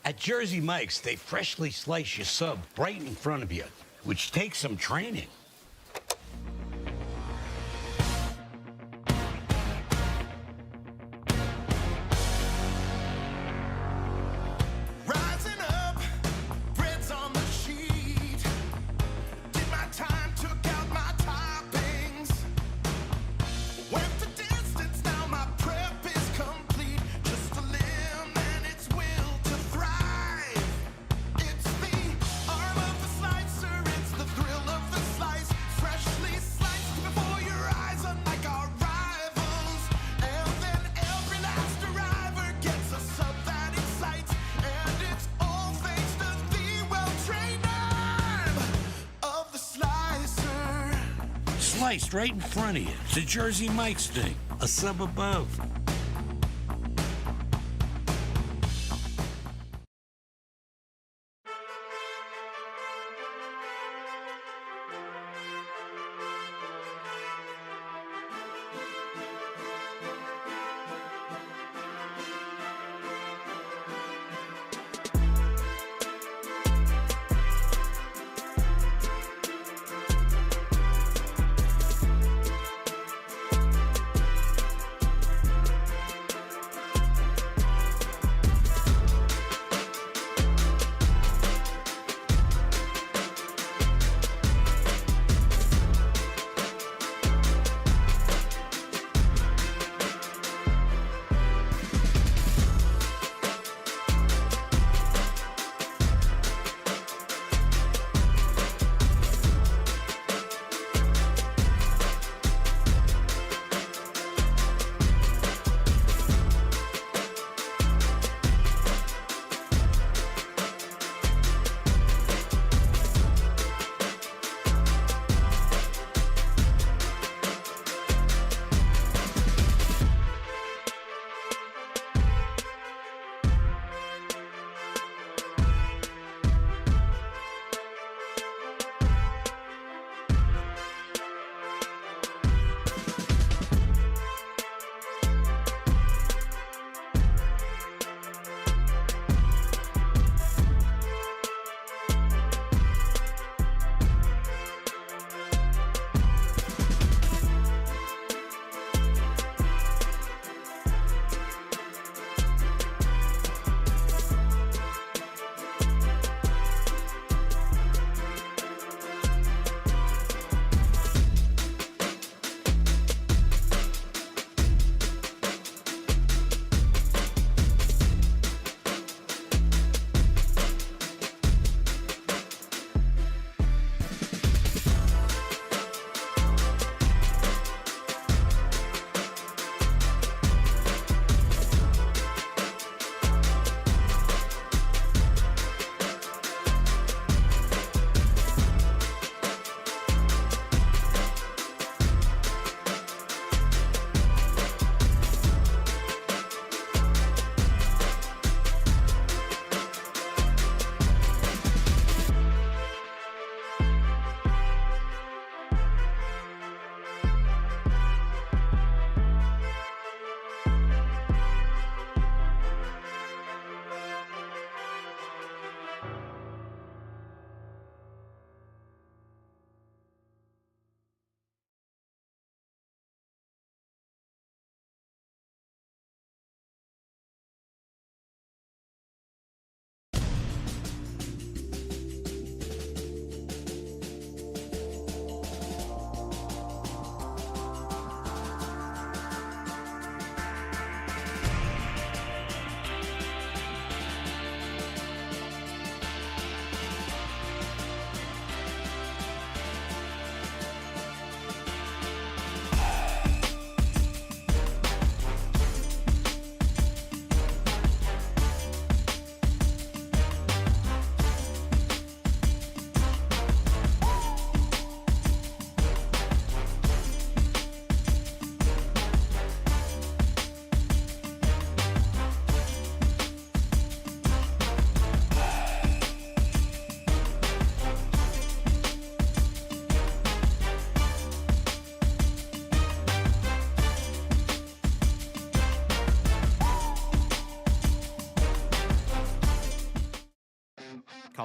At Jersey Mike's, they freshly slice your sub right in front of you, which takes some training. Rising up, bread's on the sheet. Did my time, took out my toppings. Went the distance, now my prep is complete. Just a limb and its will to thrive. It's the arm of the slicer, it's the thrill of the slice. Freshly sliced before your eyes, unlike our rivals. And then every last arriver gets a sub that excites. And it's all thanks to the well-trained arm of the slicer. Sliced right in front of you. It's a Jersey Mike's thing. A sub above.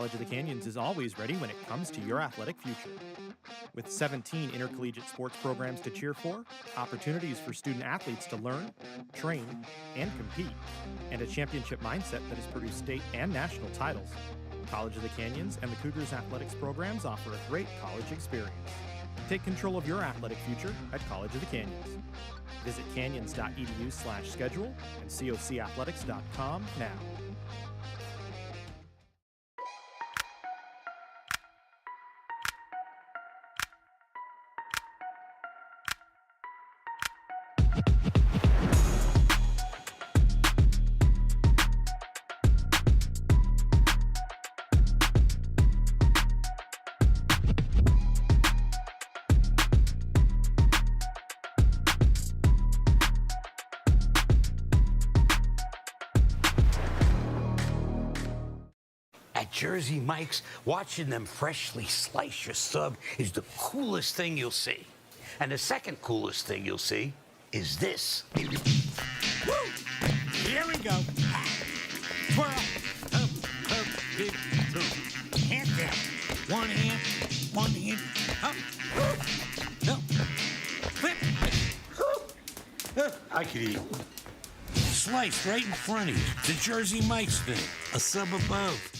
College of the Canyons is always ready when it comes to your athletic future. With 17 intercollegiate sports programs to cheer for, opportunities for student athletes to learn, train, and compete, and a championship mindset that has produced state and national titles, College of the Canyons and the Cougars athletics programs offer a great college experience. Take control of your athletic future at College of the Canyons. Visit canyons.edu/schedule and cocathletics.com now. At Jersey Mike's, watching them freshly slice your sub is the coolest thing you'll see. And the second coolest thing you'll see is this. Woo! Here we go. Twirl. Up, big two. Hand down. One hand. Up. No. Flip. I could eat. Sliced right in front of you. The Jersey Mike's thing. A sub above.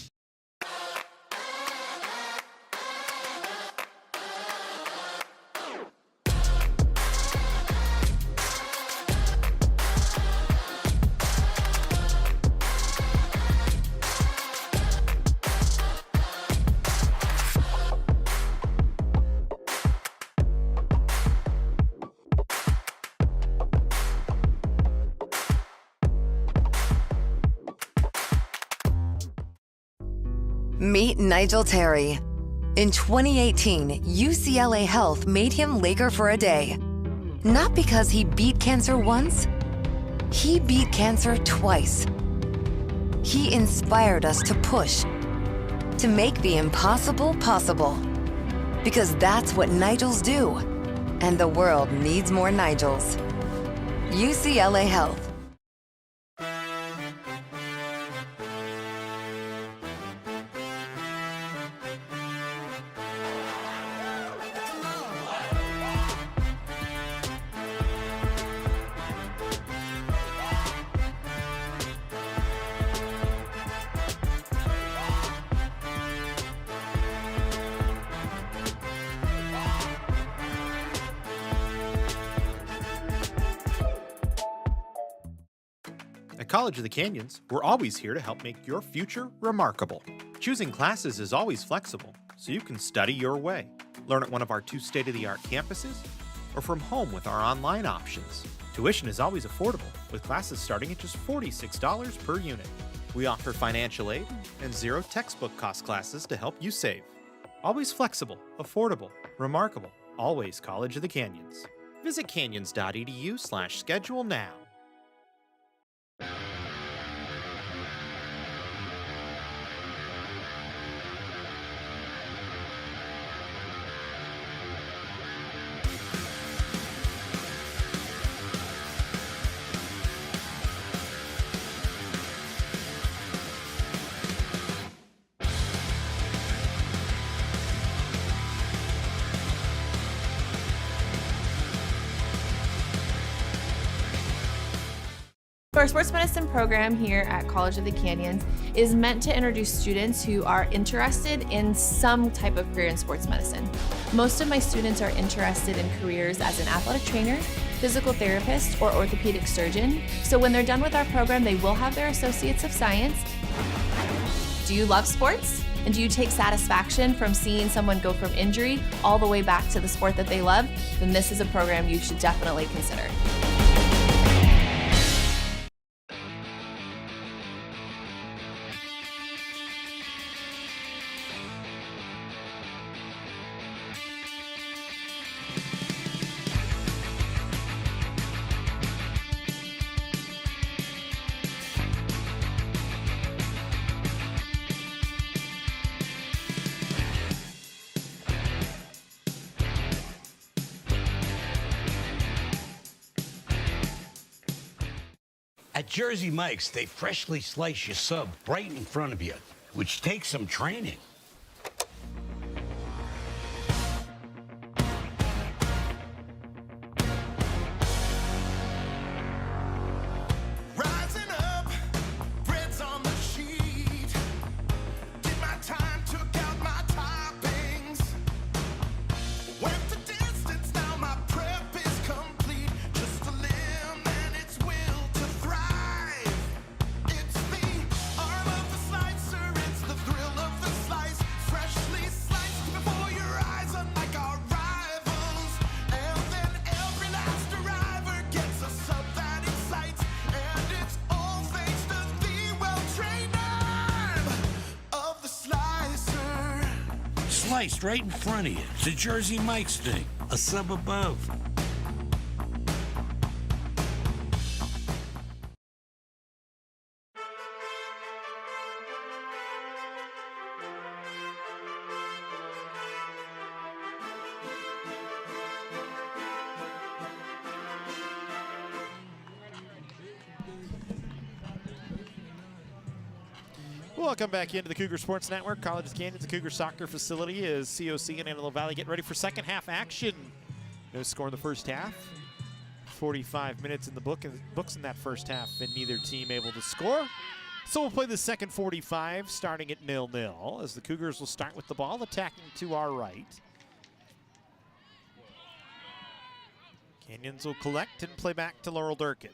Meet Nigel Terry. In 2018, UCLA Health made him Laker for a day. Not because he beat cancer once, he beat cancer twice. He inspired us to push, to make the impossible possible. Because that's what Nigels do. And the world needs more Nigels. UCLA Health. At College of the Canyons, we're always here to help make your future remarkable. Choosing classes is always flexible, so you can study your way. Learn at one of our 2 state-of-the-art campuses, or from home with our online options. Tuition is always affordable, with classes starting at just $46 per unit. We offer financial aid and 0 textbook cost classes to help you save. Always flexible, affordable, remarkable. Always College of the Canyons. Visit canyons.edu/schedule now. Our sports medicine program here at College of the Canyons is meant to introduce students who are interested in some type of career in sports medicine. Most of my students are interested in careers as an athletic trainer, physical therapist, or orthopedic surgeon. So when they're done with our program, they will have their Associates of Science. Do you love sports? And do you take satisfaction from seeing someone go from injury all the way back to the sport that they love? Then this is a program you should definitely consider. At Jersey Mike's, they freshly slice your sub right in front of you. which takes some training. Rising up, bread's on the sheet. Did my time, took out my toppings. Went the distance, now my prep is complete. Just a limb and its will to thrive. It's the arm of the slicer, it's the thrill of the slice. Freshly sliced before your eyes, unlike our rivals. And then every last arriver gets a sub that excites. And it's all thanks to the well-trained arm of the slicer. Sliced right in front of you. It's a Jersey Mike's thing. A sub above. Welcome back into the Cougar Sports Network. College of the Canyons, the Cougar soccer facility is COC and Antelope Valley getting ready for second half action. No score in the first half. 45 minutes in the books in that first half, and neither team able to score. So we'll play the second 45, starting at 0-0, as the Cougars will start with the ball, attacking to our right. Canyons will collect and play back to Laurel Durkin.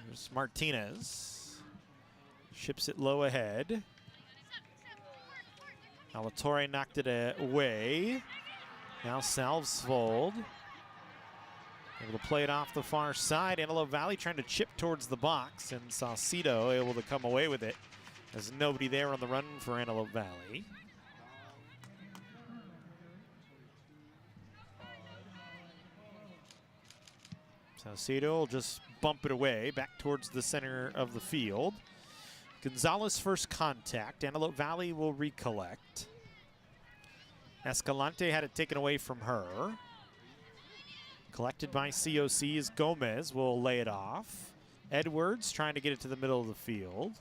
There's Martinez. Ships it low ahead. Alatorre knocked it away. Now Salvesvold able to play it off the far side. Antelope Valley trying to chip towards the box, and Saucedo able to come away with it. There's nobody there on the run for Antelope Valley. Saucedo will just bump it away back towards the center of the field. Gonzalez first contact. Antelope Valley will recollect. Escalante had it taken away from her. Collected by COC's Gomez will lay it off. Edwards trying to get it to the middle of the field.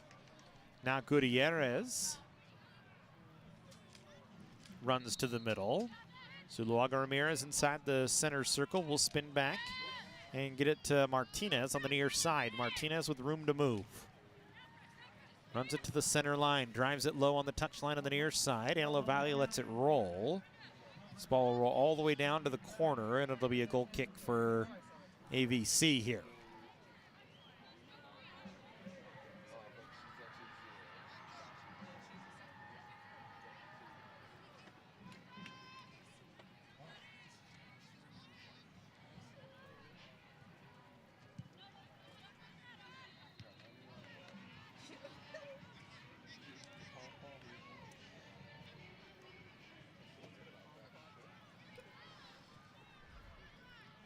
Now Gutierrez runs to the middle. Zuluaga Ramirez inside the center circle will spin back and get it to Martinez on the near side. Martinez with room to move. Runs it to the center line, drives it low on the touchline on the near side. Antelope Valley lets it roll. This ball will roll all the way down to the corner, and it'll be a goal kick for AVC here.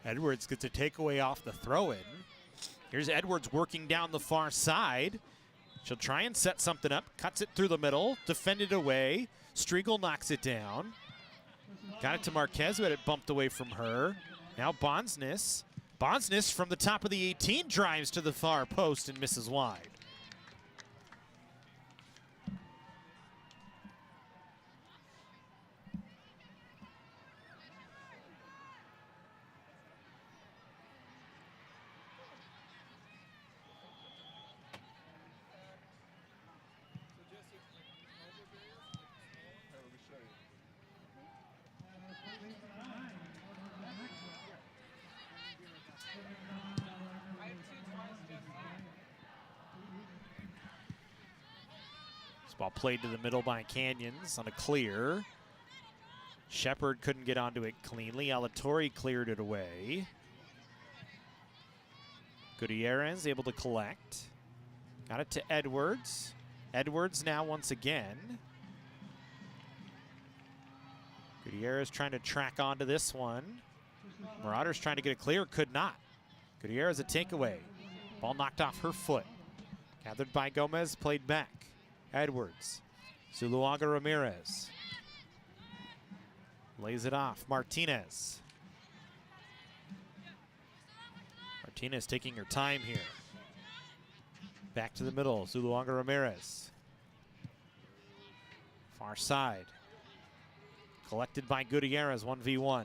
Edwards gets a takeaway off the throw-in. Here's Edwards working down the far side. She'll try and set something up. Cuts it through the middle. Defended away. Striegel knocks it down. Got it to Marquez, who had it bumped away from her. Now Bonsness. Bonsness from the top of the 18 drives to the far post and misses wide. Ball played to the middle by Canyons on a clear. Shepard couldn't get onto it cleanly. Alatorre cleared it away. Gutierrez able to collect. Got it to Edwards. Edwards now once again. Gutierrez trying to track onto this one. Marauders trying to get it clear, could not. Gutierrez a takeaway. Ball knocked off her foot. Gathered by Gomez, played back. Edwards. Zuluaga Ramirez. Lays it off. Martinez. Martinez taking her time here. Back to the middle, Zuluaga Ramirez. Far side. Collected by Gutierrez, 1v1.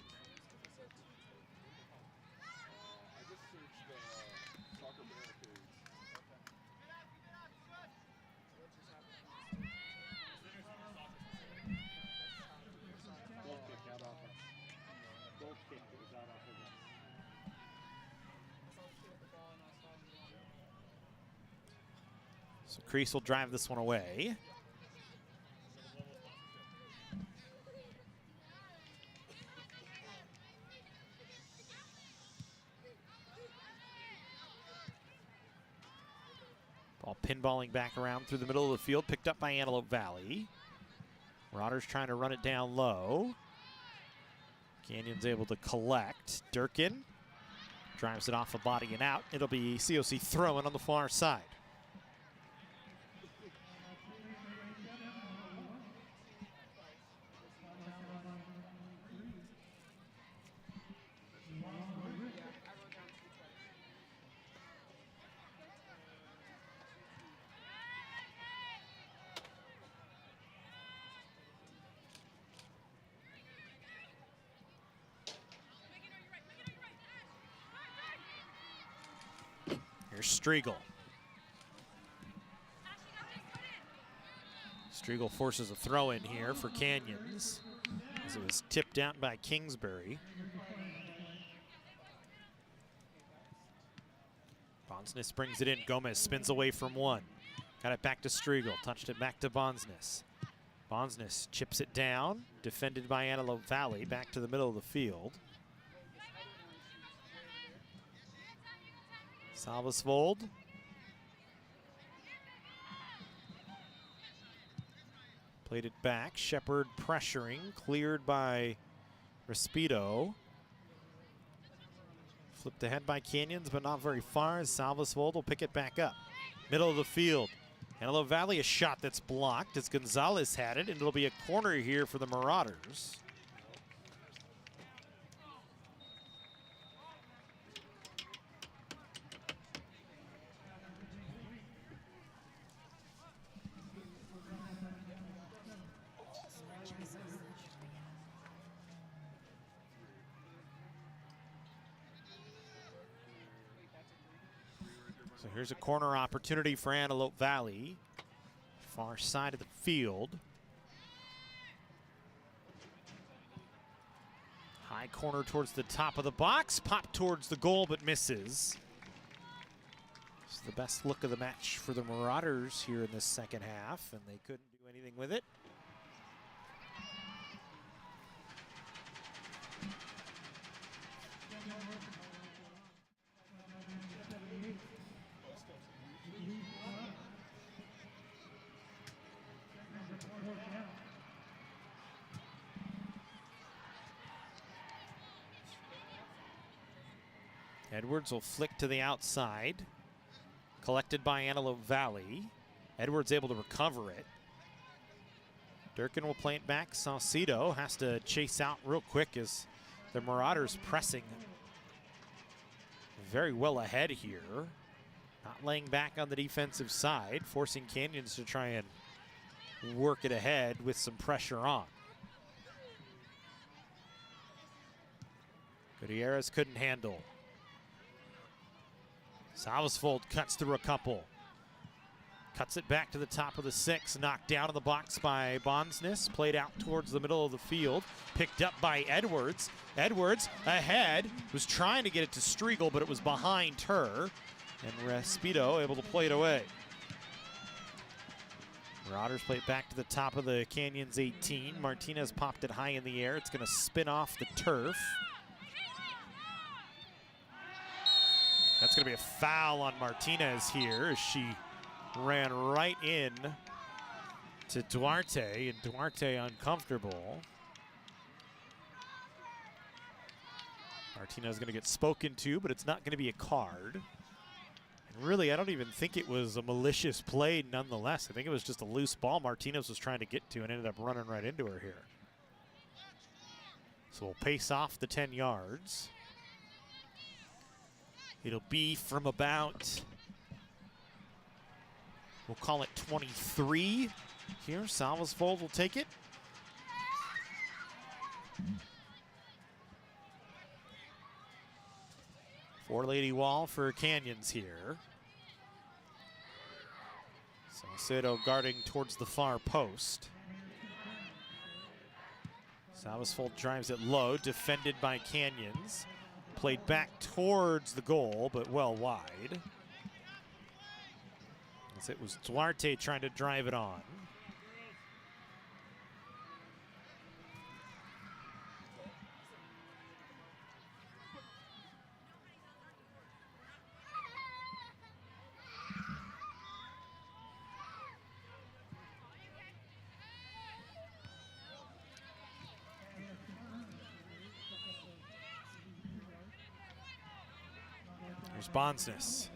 So Crease will drive this one away. Ball pinballing back around through the middle of the field, picked up by Antelope Valley. Marauders trying to run it down low. Canyon's able to collect. Durkin drives it off a body and out. It'll be COC throwing on the far side. Here's Striegel. Striegel forces a throw in here for Canyons as it was tipped out by Kingsbury. Bonsness brings it in. Gomez spins away from one. Got it back to Striegel. Touched it back to Bonsness. Bonsness chips it down. Defended by Antelope Valley. Back to the middle of the field. Salvesvold. Played it back. Shepard pressuring. Cleared by Respido. Flipped ahead by Canyons, but not very far as Salvesvold will pick it back up. Middle of the field. Antelope Valley, a shot that's blocked as Gonzalez had it, and it'll be a corner here for the Marauders. So here's a corner opportunity for Antelope Valley. Far side of the field. High corner towards the top of the box. Pop towards the goal, but misses. It's the best look of the match for the Marauders here in this second half, and they couldn't do anything with it. Edwards will flick to the outside. Collected by Antelope Valley. Edwards able to recover it. Durkin will play it back. Saucedo has to chase out real quick as the Marauders pressing very well ahead here. Not laying back on the defensive side, forcing Canyons to try and work it ahead with some pressure on. Gutierrez couldn't handle. Salvesvold cuts through a couple. Cuts it back to the top of the six. Knocked down in the box by Bonsness. Played out towards the middle of the field. Picked up by Edwards. Edwards ahead. Was trying to get it to Striegel, but it was behind her. And Respido able to play it away. Marauders play it back to the top of the Canyons 18. Martinez popped it high in the air. It's going to spin off the turf. That's going to be a foul on Martinez here as she ran right in to Duarte, and Duarte uncomfortable. Martinez is going to get spoken to, but it's not going to be a card. And really, I don't even think it was a malicious play nonetheless. I think it was just a loose ball Martinez was trying to get to and ended up running right into her here. So we'll pace off the 10 yards. It'll be from about We'll call it 23 here. Salvesvold will take it. Four-lady wall for Canyons here. Salcedo guarding towards the far post. Salvesvold drives it low, defended by Canyons. Played back towards the goal, but well wide. As it was Duarte trying to drive it on. There's Bonsness.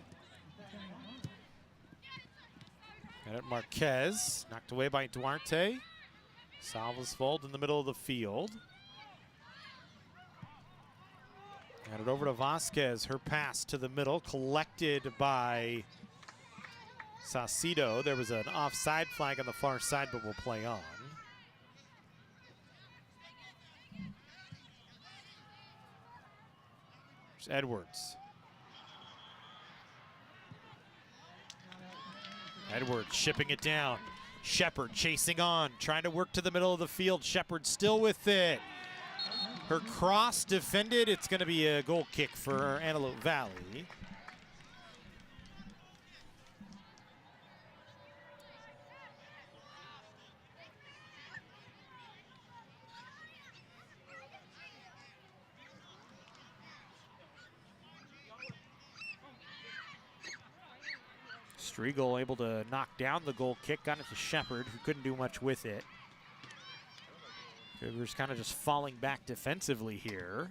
Got it, Marquez. Knocked away by Duarte. Salvesvold in the middle of the field. Got it over to Vasquez. Her pass to the middle, collected by Saucedo. There was an offside flag on the far side, but will play on. There's Edwards. Edwards shipping it down. Shepard chasing on, trying to work to the middle of the field. Shepard still with it. Her cross defended. It's going to be a goal kick for Antelope Valley. Striegel able to knock down the goal kick, got it to Shepard, who couldn't do much with it. Cougars kind of just falling back defensively here.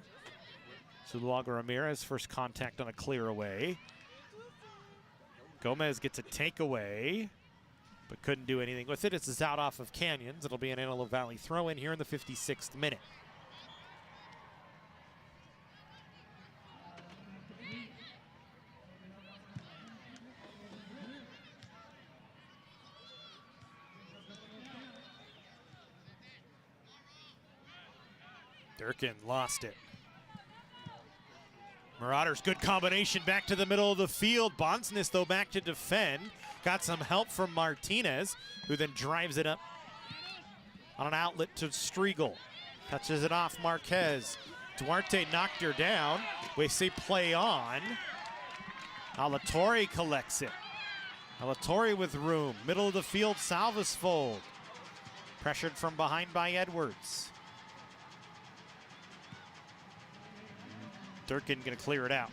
Zuluaga Ramirez, first contact on a clear away. Gomez gets a takeaway, but couldn't do anything with it. It's out off of Canyons. It'll be an Antelope Valley throw in here in the 56th minute. Durkin lost it. Marauders, good combination back to the middle of the field. Bonsness, though, back to defend. Got some help from Martinez, who then drives it up on an outlet to Striegel. Touches it off Marquez. Duarte knocked her down. We say play on. Alatorre collects it. Alatorre with room. Middle of the field, Salvesvold. Pressured from behind by Edwards. Durkin gonna clear it out.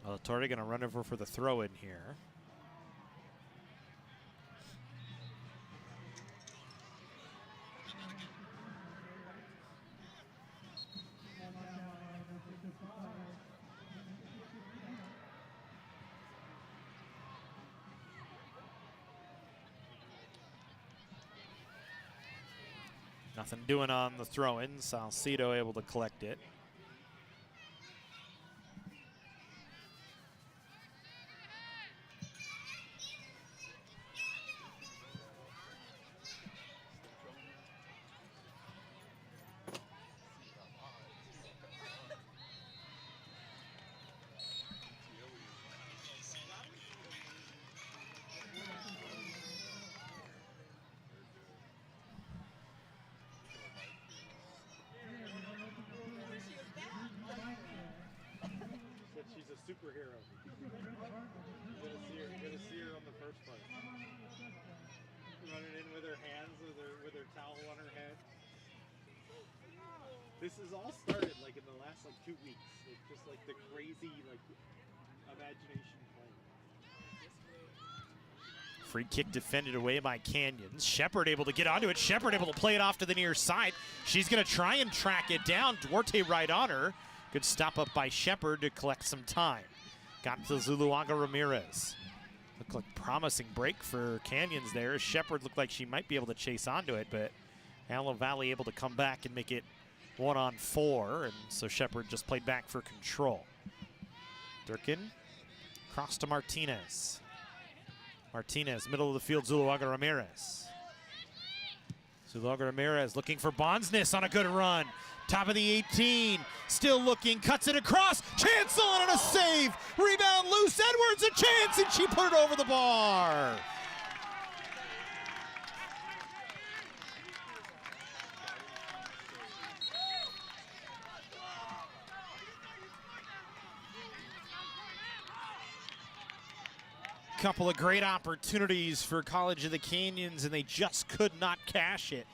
Alatorre gonna run over for the throw in here. Nothing doing on the throw-in. Salcedo able to collect it. She's a superhero. You're gonna see her on the first part. Running in with her hands, with her towel on her head. This has all started like in the last 2 weeks. It's just like the crazy imagination playing. Free kick defended away by Canyons. Shepard able to get onto it. Shepard able to play it off to the near side. She's going to try and track it down. Duarte right on her. Good stop up by Shepard to collect some time. Got to Zuluaga Ramirez. Looked like promising break for Canyons there. Shepard looked like she might be able to chase onto it, but Antelope Valley able to come back and make it 1-on-4, and so Shepard just played back for control. Durkin, cross to Martinez. Martinez, middle of the field, Zuluaga Ramirez. Zuluaga Ramirez looking for Bondsness on a good run. Top of the 18, still looking, cuts it across. Chancel and a save. Rebound loose, Edwards a chance, and she put it over the bar. Couple of great opportunities for College of the Canyons, and they just could not cash it.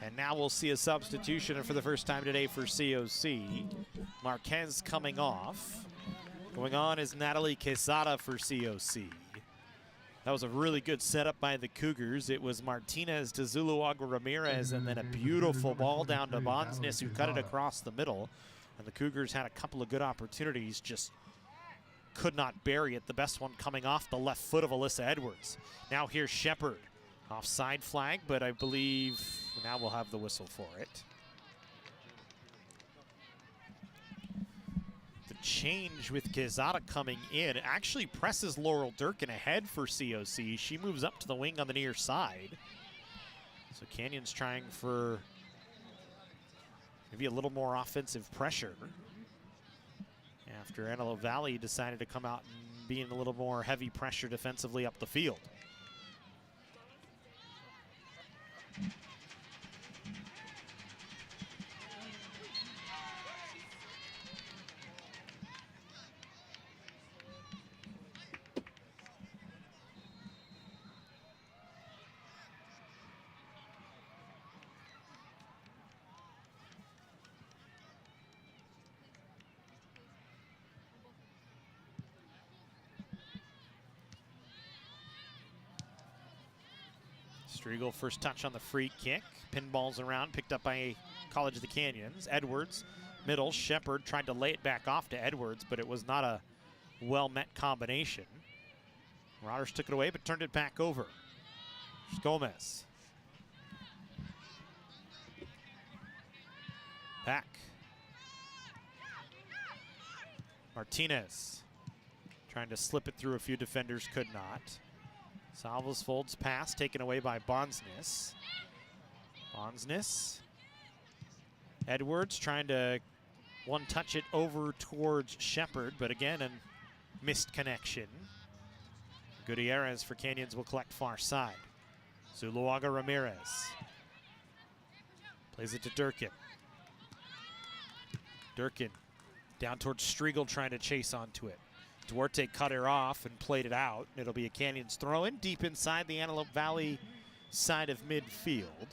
And now we'll see a substitution for the first time today for COC. Marquez coming off. Going on is Natalie Quesada for COC. That was a really good setup by the Cougars. It was Martinez to Zuluaga Ramirez, and then a beautiful ball down to Bondsness, who cut it across the middle. And the Cougars had a couple of good opportunities, just could not bury it. The best one coming off the left foot of Alyssa Edwards. Now here's Shepard. Offside flag, but I believe now we'll have the whistle for it. The change with Quezada coming in actually presses Laurel Durkin ahead for COC. She moves up to the wing on the near side. So Canyon's trying for maybe a little more offensive pressure after Antelope Valley decided to come out and be in a little more heavy pressure defensively up the field. Striegel first touch on the free kick. Pinballs around, picked up by College of the Canyons. Edwards, middle. Shepard tried to lay it back off to Edwards, but it was not a well-met combination. Rodgers took it away, but turned it back over. Here's Gomez. Back. Martinez trying to slip it through a few defenders, could not. Salvas folds pass, taken away by Bondsness. Bondsness. Edwards trying to one-touch it over towards Shepard, but again, a missed connection. Gutierrez for Canyons will collect far side. Zuluaga Ramirez. Plays it to Durkin. Durkin down towards Striegel trying to chase onto it. Duarte cut her off and played it out. It'll be a Canyons throw-in deep inside the Antelope Valley side of midfield.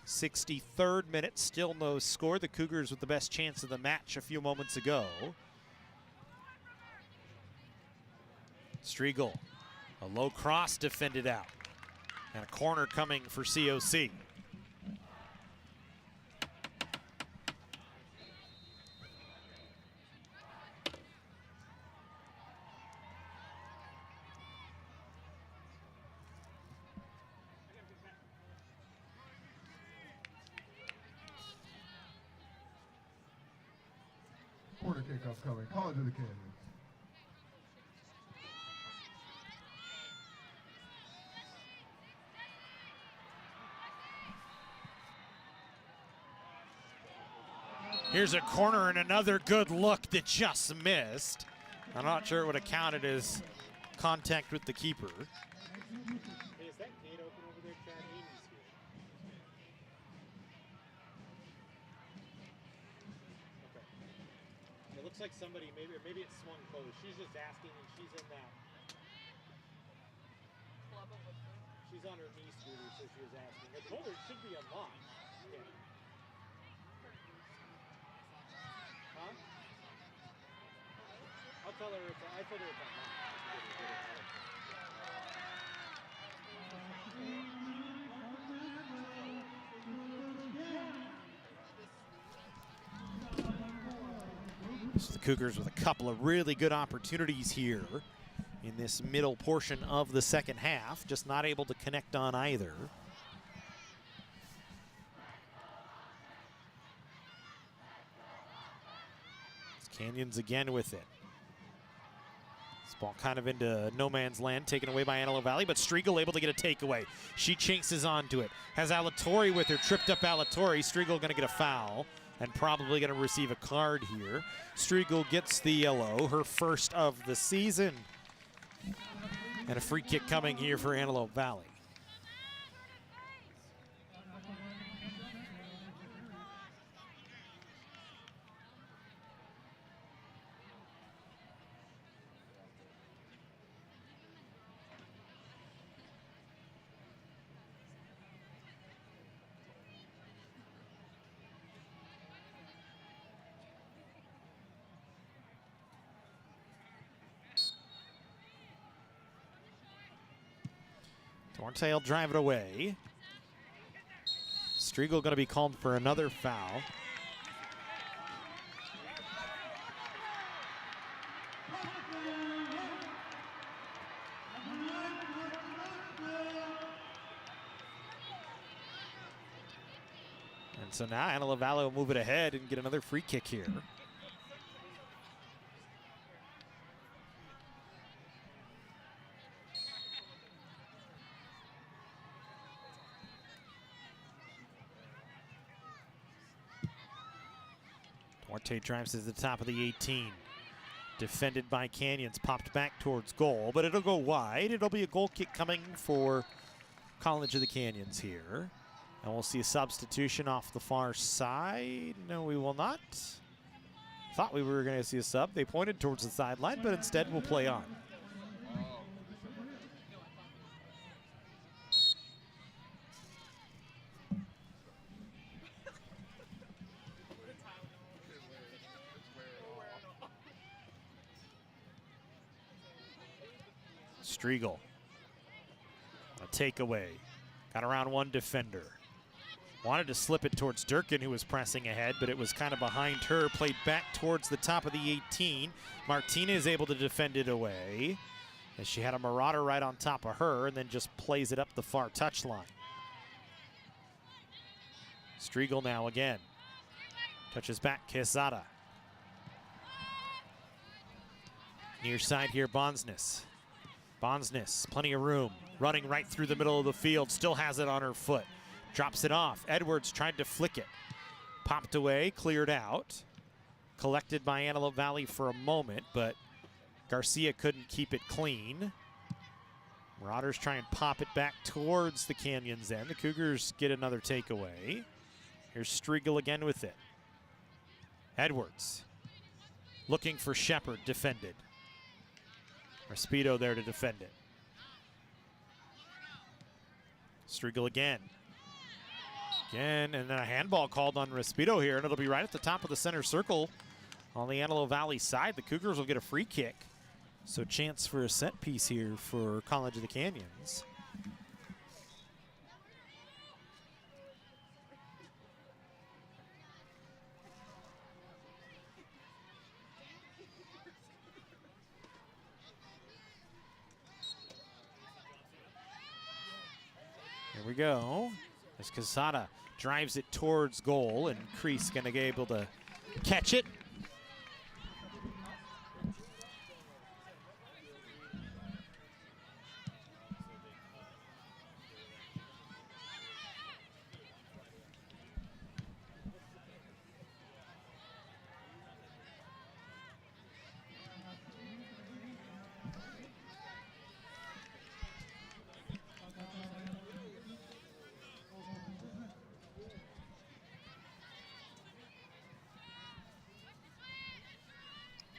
63rd minute, still no score. The Cougars with the best chance of the match a few moments ago. Striegel, a low cross defended out. And a corner coming for COC. Corner kickoff coming. College of the Canyons. Here's a corner and another good look that just missed. I'm not sure it would have counted as contact with the keeper. Hey, is that gate open over there, Chad? Amy's here. Okay. It looks like somebody, maybe it's swung closed. She's just asking, and she's in that. She's on her knee scooter, so she was asking. I told her it should be unlocked. Yeah. Huh? I'll tell her it's, I told her it's unlocked. So the Cougars with a couple of really good opportunities here in this middle portion of the second half, just not able to connect on either. It's Canyons again with it. This ball kind of into no man's land, taken away by Antelope Valley, but Striegel able to get a takeaway. She chases onto it. Has Alatorre with her, tripped up Alatorre. Striegel going to get a foul and probably going to receive a card here. Striegel gets the yellow, her first of the season. And a free kick coming here for Antelope Valley. Torrente will drive it away. Striegel going to be called for another foul. And so now Antelope Valley will move it ahead and get another free kick here. Duarte drives to the top of the 18. Defended by Canyons, popped back towards goal, but it'll go wide. It'll be a goal kick coming for College of the Canyons here. And we'll see a substitution off the far side. No, we will not. Thought we were going to see a sub. They pointed towards the sideline, but instead we'll play on. Striegel, a takeaway, got around one defender. Wanted to slip it towards Durkin, who was pressing ahead, but it was kind of behind her, played back towards the top of the 18. Martinez able to defend it away, as she had a Marauder right on top of her, and then just plays it up the far touchline. Striegel now again, touches back, Quesada. Near side here, Bonsness. Bonsness, plenty of room, running right through the middle of the field, still has it on her foot. Drops it off. Edwards tried to flick it. Popped away, cleared out. Collected by Antelope Valley for a moment, but Garcia couldn't keep it clean. Marauders try and pop it back towards the Canyons end. The Cougars get another takeaway. Here's Striegel again with it. Edwards looking for Shepard, defended. Respido there to defend it. Striegel again. And then a handball called on Respido here, and it'll be right at the top of the center circle on the Antelope Valley side. The Cougars will get a free kick. So chance for a set piece here for College of the Canyons. Here we go. As Quesada drives it towards goal, and Crease gonna be able to catch it.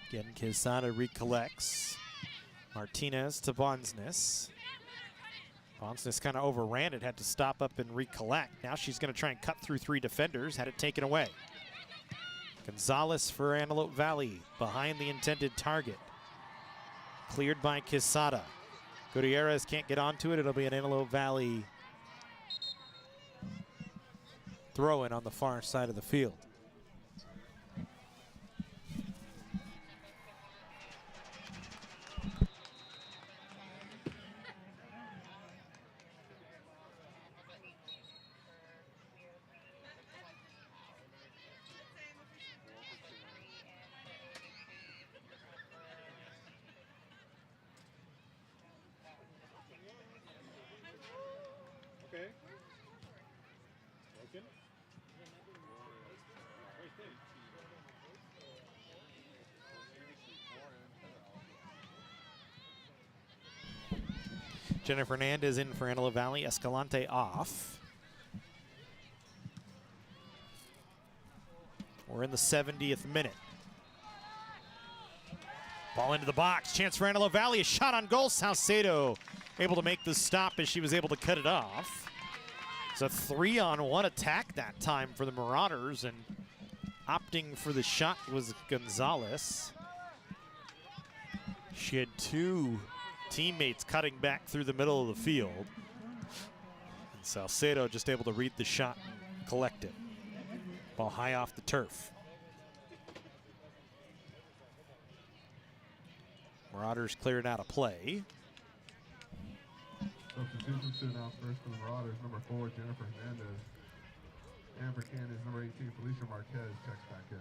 Again, Quesada recollects. Martinez to Bonsness. Bonsness kind of overran it, had to stop up and recollect. Now she's going to try and cut through three defenders, had it taken away. Gonzalez for Antelope Valley, behind the intended target. Cleared by Quesada. Gutierrez can't get onto it. It'll be an Antelope Valley throw-in on the far side of the field. Jennifer Hernandez in for Antelope Valley. Escalante off. We're in the 70th minute. Ball into the box. Chance for Antelope Valley. A shot on goal. Salcedo able to make the stop as she was able to cut it off. It's a 3-on-1 attack that time for the Marauders, and opting for the shot was Gonzalez. She had 2 teammates cutting back through the middle of the field. And Salcedo just able to read the shot and collect it. Ball high off the turf. Marauders cleared out of play. Substitutions to announce first for the Marauders. Number 4, Jennifer Hernandez. And for Canyons, number 18, Felicia Marquez checks back in.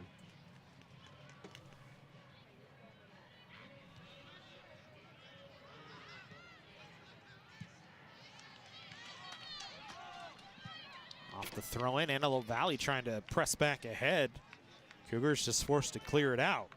Off the throw in, Antelope Valley trying to press back ahead. Cougars just forced to clear it out.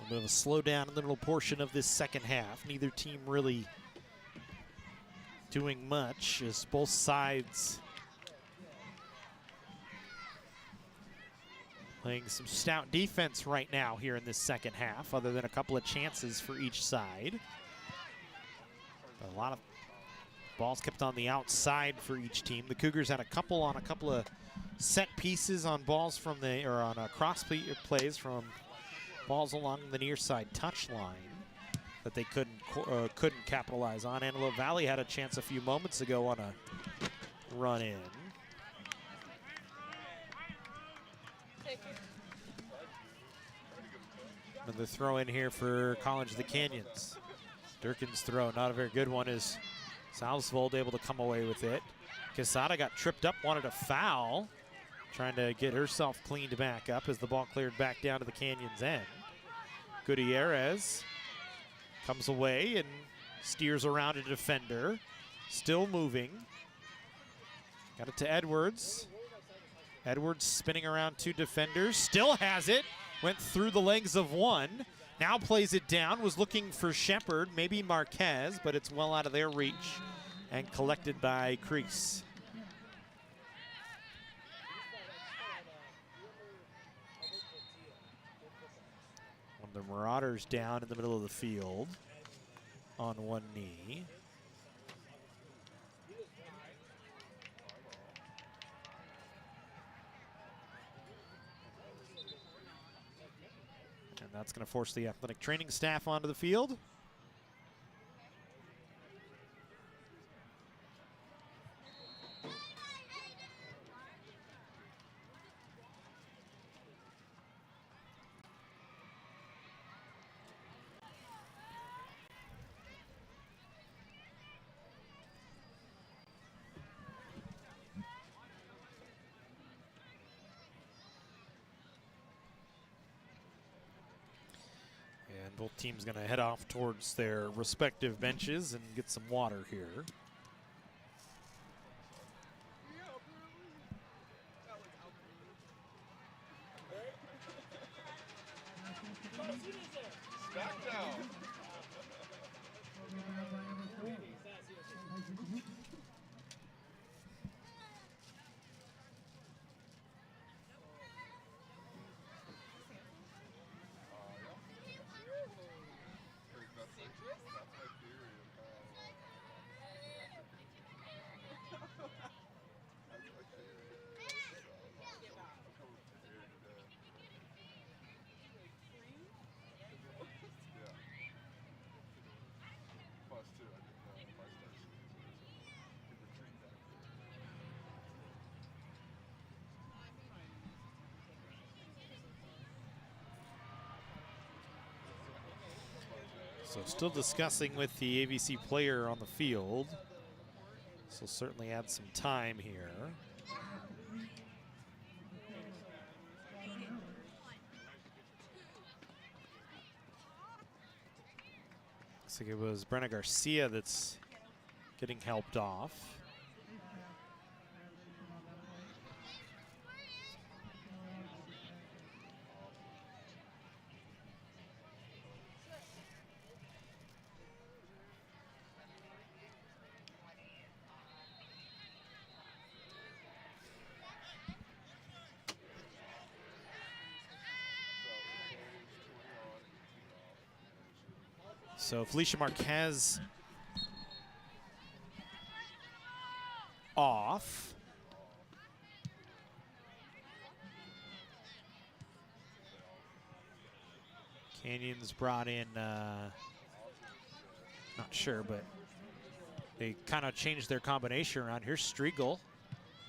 A bit of a slowdown in the middle portion of this second half. Neither team really doing much as both sides playing some stout defense right now here in this second half, other than a couple of chances for each side. But a lot of balls kept on the outside for each team. The Cougars had a couple of set pieces on balls from the, or on cross plays from balls along the near side touch line that they couldn't capitalize on. Antelope Valley had a chance a few moments ago on a run in. Another throw in here for College of the Canyons. Durkin's throw, not a very good one, as Salzvold able to come away with it. Quesada got tripped up, wanted a foul, trying to get herself cleaned back up as the ball cleared back down to the Canyons end. Gutierrez comes away and steers around a defender. Still moving. Got it to Edwards. Edwards spinning around 2 defenders. Still has it. Went through the legs of one. Now plays it down. Was looking for Shepard, maybe Marquez, but it's well out of their reach and collected by Crease. The Marauders down in the middle of the field on one knee. And that's going to force the athletic training staff onto the field. And both teams going to head off towards their respective benches and get some water here. Back down. That's my theory. So still discussing with the AVC player on the field. This will certainly add some time here. Looks like it was Brenna Garcia that's getting helped off. So Felicia Marquez off. Canyons brought in, not sure, but they kind of changed their combination around. Here's Striegel,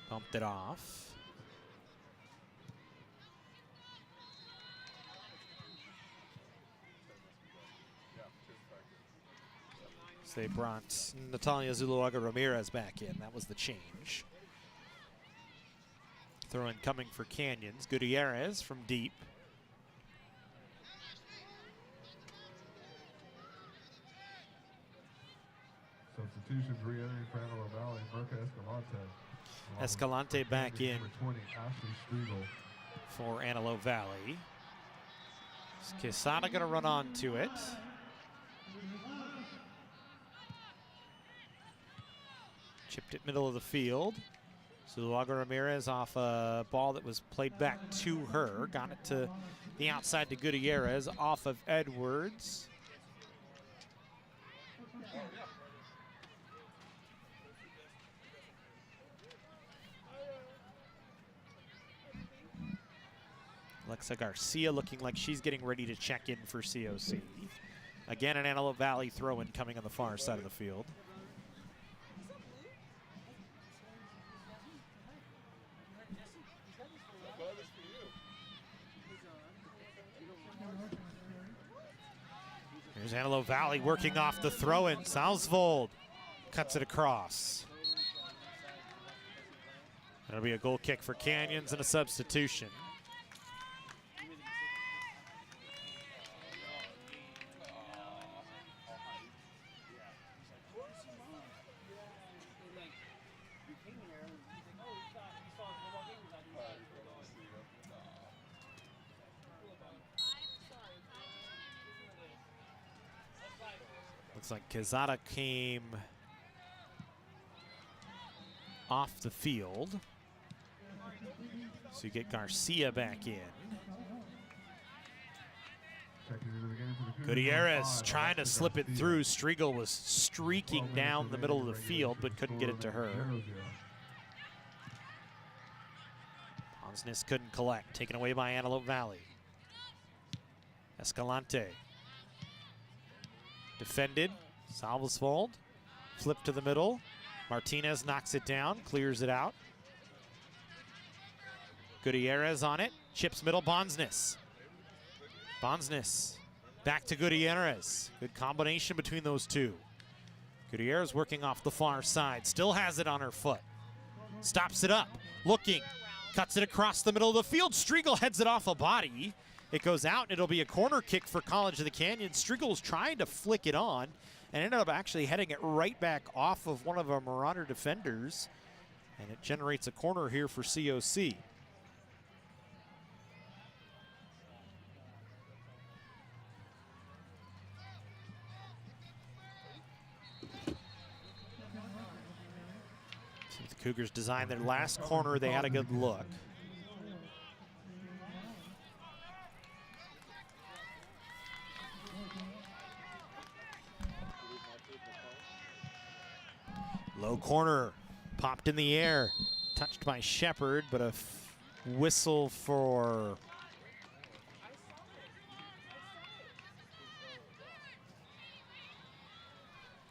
bumped it off. They brought Natalia Zuluaga Ramirez back in. That was the change. Throw in coming for Canyons. Gutierrez from deep. Substitutions re-entering for Antelope Valley. Merca Escalante. Escalante back in Number 20, Ashley Striegel. for Antelope Valley. Is Quesada going to run onto it? Chipped it middle of the field. Zuluaga Ramirez off a ball that was played back to her. Got it to the outside to Gutierrez off of Edwards. Alexa Garcia looking like she's getting ready to check in for COC. Again, an Antelope Valley throw-in coming on the far side of the field. Here's Antelope Valley working off the throw-in. Salzvold cuts it across. That'll be a goal kick for Canyons and a substitution. Looks like Quezada came off the field. So you get Garcia back in. Gutierrez trying to slip it through. Striegel was streaking down the middle of the field, but couldn't get it to her. Ponsness couldn't collect. Taken away by Antelope Valley. Escalante. Defended. Salvesvold. Flip to the middle. Martinez knocks it down, clears it out. Gutierrez on it. Chips middle. Ponsness. Ponsness. Back to Gutierrez. Good combination between those two. Gutierrez working off the far side. Still has it on her foot. Stops it up. Looking. Cuts it across the middle of the field. Striegel heads it off a body. It goes out, and it'll be a corner kick for College of the Canyons. Striegel's trying to flick it on and ended up actually heading it right back off of one of our Marauder defenders. And it generates a corner here for COC. So the Cougars designed their last corner. They had a good look. Low corner, popped in the air, touched by Shepard, but a whistle for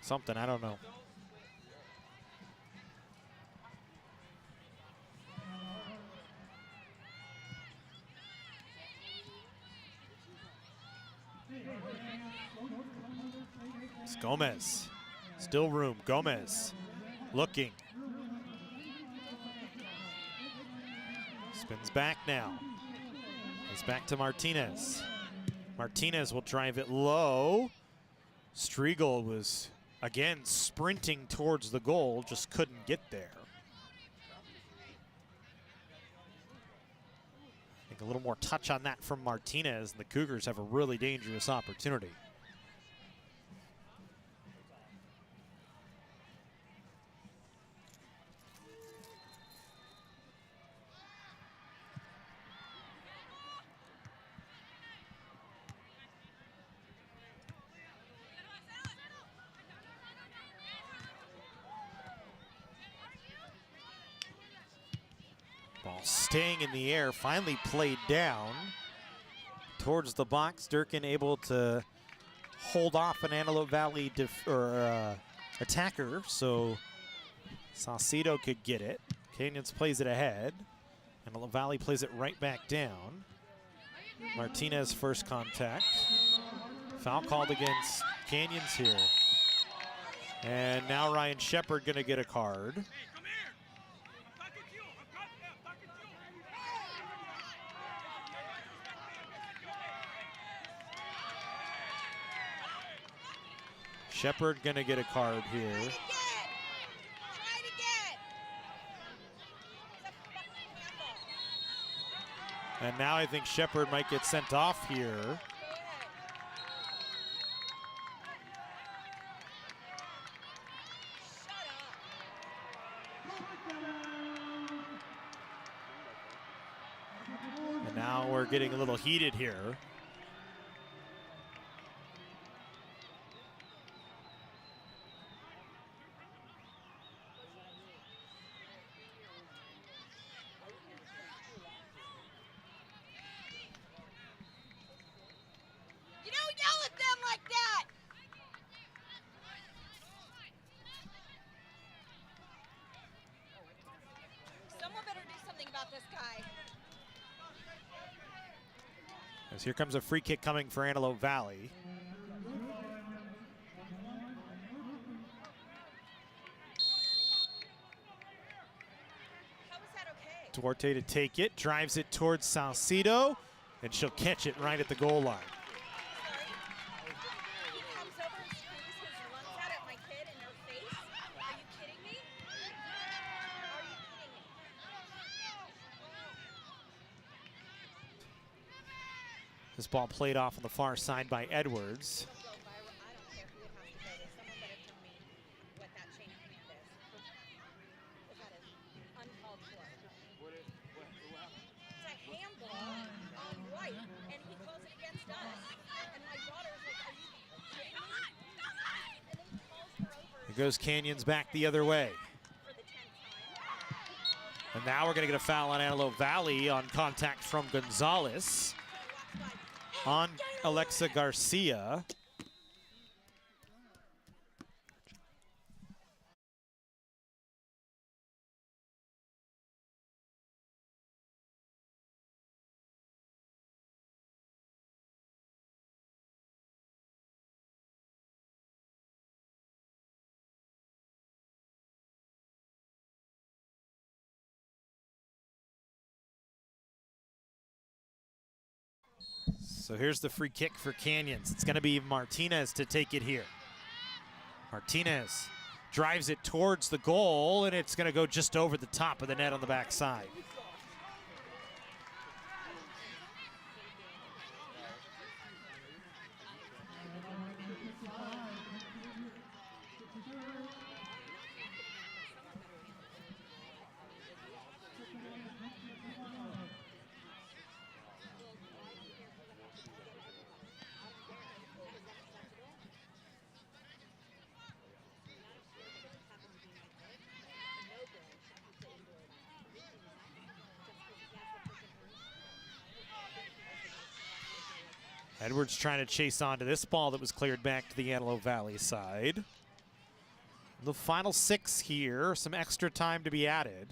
something, I don't know. It's Gomez. Still room. Gomez looking. Spins back now. It's back to Martinez. Martinez will drive it low. Striegel was, again, sprinting towards the goal, just couldn't get there. I think a little more touch on that from Martinez, and the Cougars have a really dangerous opportunity. Ball staying in the air, finally played down towards the box. Durkin able to hold off an Antelope Valley attacker, so Saucedo could get it. Canyons plays it ahead. Antelope Valley plays it right back down. Martinez first contact. Foul called against Canyons here. And now Ryan Shepard gonna get a card. Shepard gonna get a card here. And now I think Shepard might get sent off here. And now we're getting a little heated here. As here comes a free kick coming for Antelope Valley. How is that okay? Duarte to take it, drives it towards Saucedo, and she'll catch it right at the goal line. He comes over and screams his lungs out at my kid in her face. Are you kidding me? Are you kidding me? This ball played off on the far side by Edwards. Here goes Canyons back the other way. And now we're going to get a foul on Antelope Valley on contact from Gonzalez on Alexa Garcia. So here's the free kick for Canyons. It's going to be Martinez to take it here. Martinez drives it towards the goal, and it's going to go just over the top of the net on the backside. Edwards trying to chase onto this ball that was cleared back to the Antelope Valley side. The final 6 here, some extra time to be added.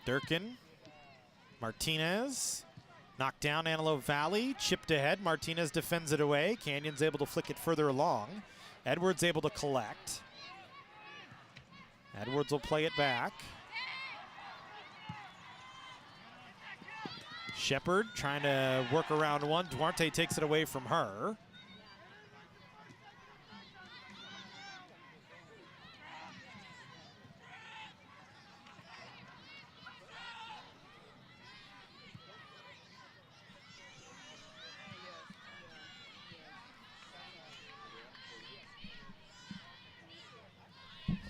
Durkin, Martinez, knocked down Antelope Valley, chipped ahead. Martinez defends it away. Canyon's able to flick it further along. Edwards able to collect. Edwards will play it back. Shepard trying to work around one. Duarte takes it away from her.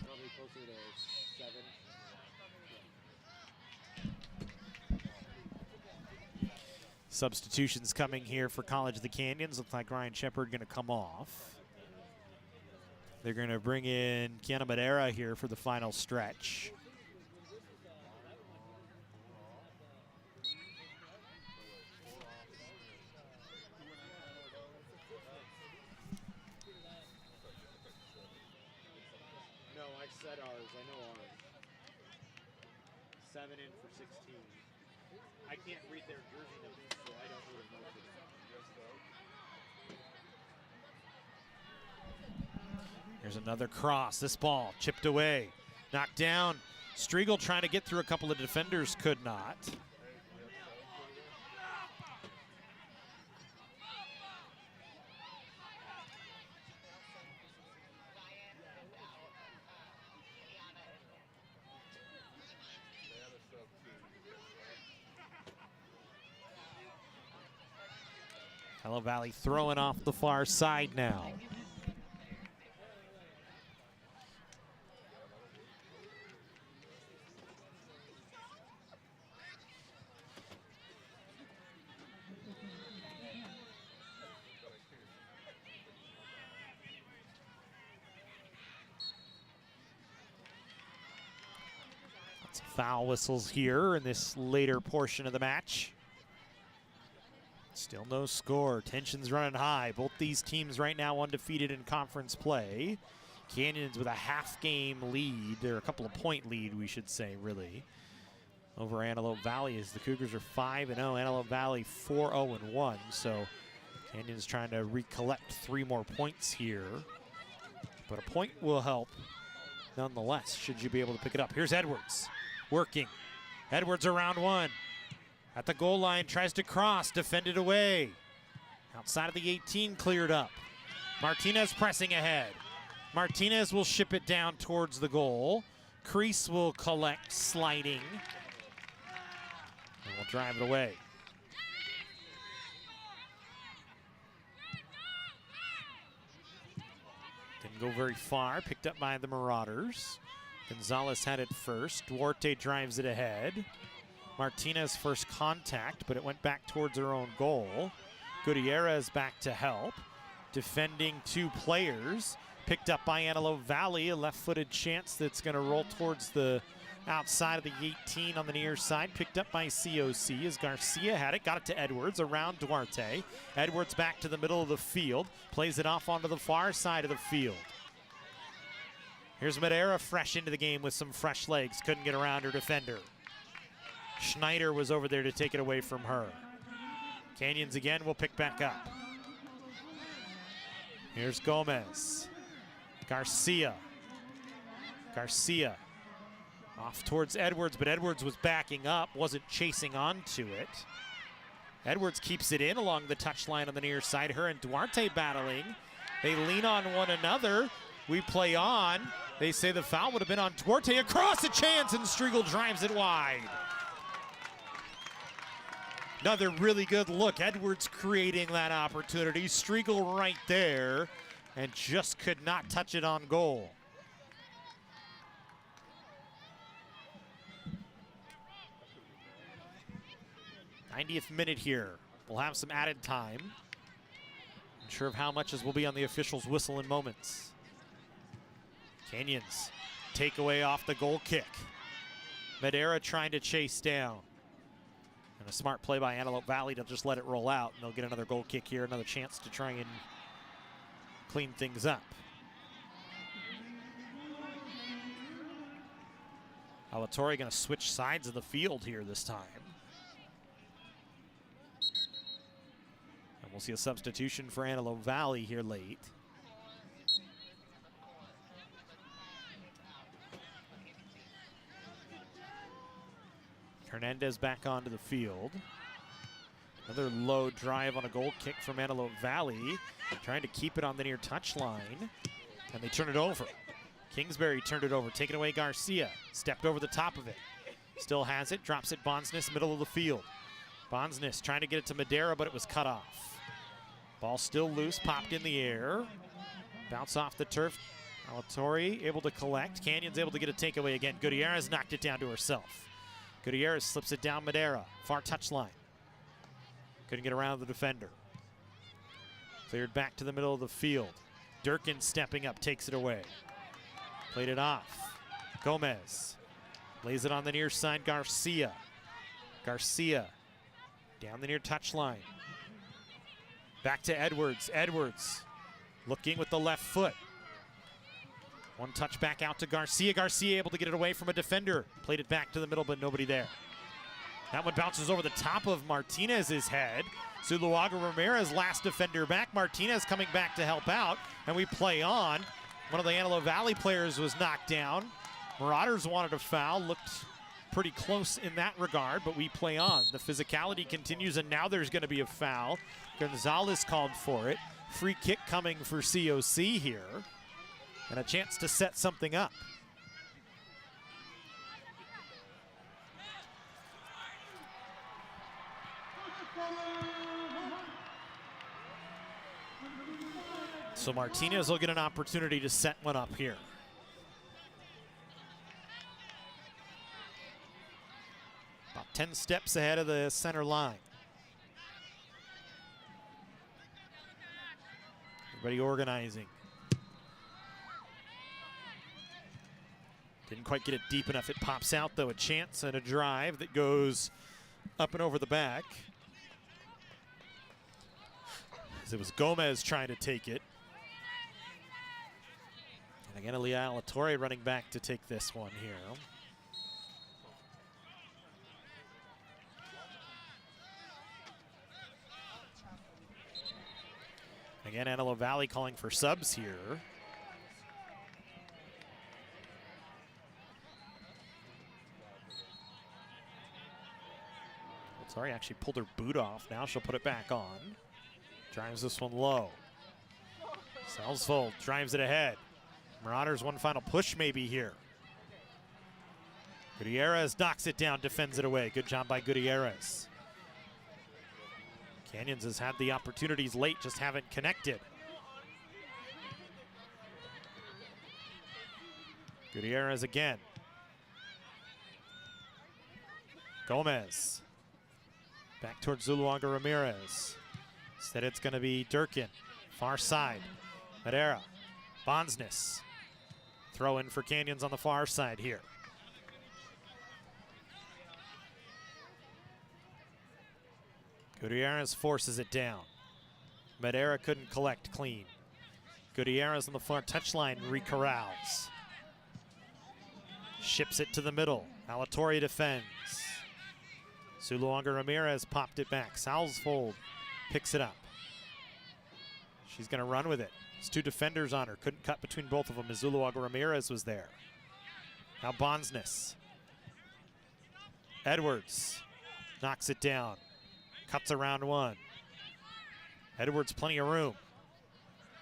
Probably closer to 7. Substitutions coming here for College of the Canyons. Looks like Ryan Shepard going to come off. They're going to bring in Kiana Madera here for the final stretch. No, I said ours. I know ours. 7 in for 16. I can't read their jersey numbers, so I don't really know what it is. There's another cross. This ball chipped away, knocked down. Striegel trying to get through a couple of defenders, could not. Hello Valley throwing off the far side now. Lots of foul whistles here in this later portion of the match. Still no score. Tension's running high. Both these teams right now undefeated in conference play. Canyons with a half-game lead, or a couple of point lead, we should say, really, over Antelope Valley, as the Cougars are 5-0. Antelope Valley 4-0-1. So Canyons trying to recollect 3 more points here. But a point will help nonetheless, should you be able to pick it up. Here's Edwards working. Edwards around one. At the goal line, tries to cross, defended away. Outside of the 18, cleared up. Martinez pressing ahead. Martinez will ship it down towards the goal. Crease will collect, sliding. And will drive it away. Didn't go very far, picked up by the Marauders. Gonzalez had it first. Duarte drives it ahead. Martinez first contact, but it went back towards her own goal. Gutierrez back to help. Defending 2 players. Picked up by Antelope Valley, a left-footed chance that's going to roll towards the outside of the 18 on the near side. Picked up by COC as Garcia had it. Got it to Edwards around Duarte. Edwards back to the middle of the field. Plays it off onto the far side of the field. Here's Madera fresh into the game with some fresh legs. Couldn't get around her defender. Schneider was over there to take it away from her. Canyons again will pick back up. Here's Gomez. Garcia. Garcia off towards Edwards, but Edwards was backing up, wasn't chasing onto it. Edwards keeps it in along the touchline on the near side. Her and Duarte battling. They lean on one another. We play on. They say the foul would have been on Duarte. Across a chance, and Striegel drives it wide. Another really good look. Edwards creating that opportunity. Striegel right there, and just could not touch it on goal. '90th minute here. We'll have some added time. Unsure of how much as will be on the officials' whistle in moments. Canyons take away off the goal kick. Madera trying to chase down. And a smart play by Antelope Valley to just let it roll out, and they'll get another goal kick here, another chance to try and clean things up. Alatorre going to switch sides of the field here this time. And we'll see a substitution for Antelope Valley here late. Hernandez back onto the field. Another low drive on a goal kick from Antelope Valley. Trying to keep it on the near touchline. And they turn it over. Kingsbury turned it over, taking away Garcia. Stepped over the top of it. Still has it, drops it Bonsness, middle of the field. Bonsness trying to get it to Madera, but it was cut off. Ball still loose, popped in the air. Bounce off the turf. Alatorre able to collect. Canyon's able to get a takeaway again. Gutierrez knocked it down to herself. Gutierrez slips it down Madera, far touchline. Couldn't get around the defender. Cleared back to the middle of the field. Durkin stepping up, takes it away. Played it off. Gomez lays it on the near side, Garcia. Garcia down the near touchline. Back to Edwards. Edwards looking with the left foot. One touch back out to Garcia. Garcia able to get it away from a defender. Played it back to the middle, but nobody there. That one bounces over the top of Martinez's head. Zuluaga Ramirez, last defender back. Martinez coming back to help out, and we play on. One of the Antelope Valley players was knocked down. Marauders wanted a foul, looked pretty close in that regard, but we play on. The physicality continues, and now there's going to be a foul. Gonzalez called for it. Free kick coming for COC here, and a chance to set something up. So Martinez will get an opportunity to set one up here. About 10 steps ahead of the center line. Everybody organizing. Didn't quite get it deep enough. It pops out though, a chance and a drive that goes up and over the back. As it was Gomez trying to take it. And again, Alatorre running back to take this one here. Again, Antelope Valley calling for subs here. Alatorre actually pulled her boot off. Now she'll put it back on. Drives this one low. Salzfold drives it ahead. Marauders one final push maybe here. Gutierrez knocks it down, defends it away. Good job by Gutierrez. Canyons has had the opportunities late, just haven't connected. Gutierrez again. Gomez. Back towards Zuluaga Ramirez. Instead it's going to be Durkin. Far side. Madera. Bonsness. Throw in for Canyons on the far side here. Gutierrez forces it down. Madera couldn't collect clean. Gutierrez on the far touchline recorrals. Ships it to the middle. Alatorre defends. Zuluaga Ramirez popped it back. Salzfold picks it up. She's going to run with it. There's two defenders on her. Couldn't cut between both of them as Zuluaga Ramirez was there. Now Bonsness. Edwards knocks it down. Cuts around one. Edwards plenty of room.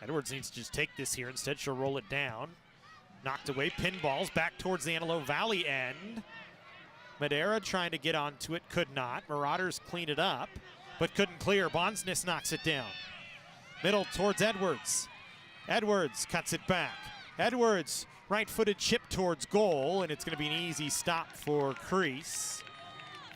Edwards needs to just take this here. Instead she'll roll it down. Knocked away. Pinballs back towards the Antelope Valley end. Madera trying to get onto it. Could not. Marauders clean it up, but couldn't clear. Bonsness knocks it down. Middle towards Edwards. Edwards cuts it back. Edwards, right-footed chip towards goal, and it's going to be an easy stop for Crease.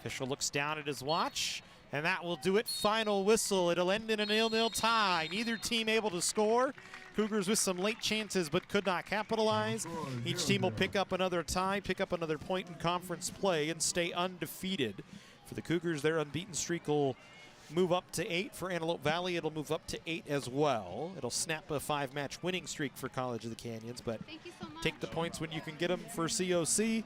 Official looks down at his watch, and that will do it. Final whistle. It'll end in a 0-0 tie. Neither team able to score. Cougars with some late chances, but could not capitalize. Each team will pick up another tie, pick up another point in conference play, and stay undefeated. For the Cougars, their unbeaten streak will move up to 8. For Antelope Valley, it'll move up to 8 as well. It'll snap a 5-match winning streak for College of the Canyons, but take the points when you can get them for COC.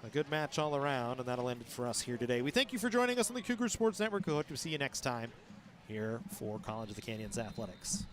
A good match all around, and that'll end it for us here today. We thank you for joining us on the Cougar Sports Network. We hope to see you next time here for College of the Canyons Athletics.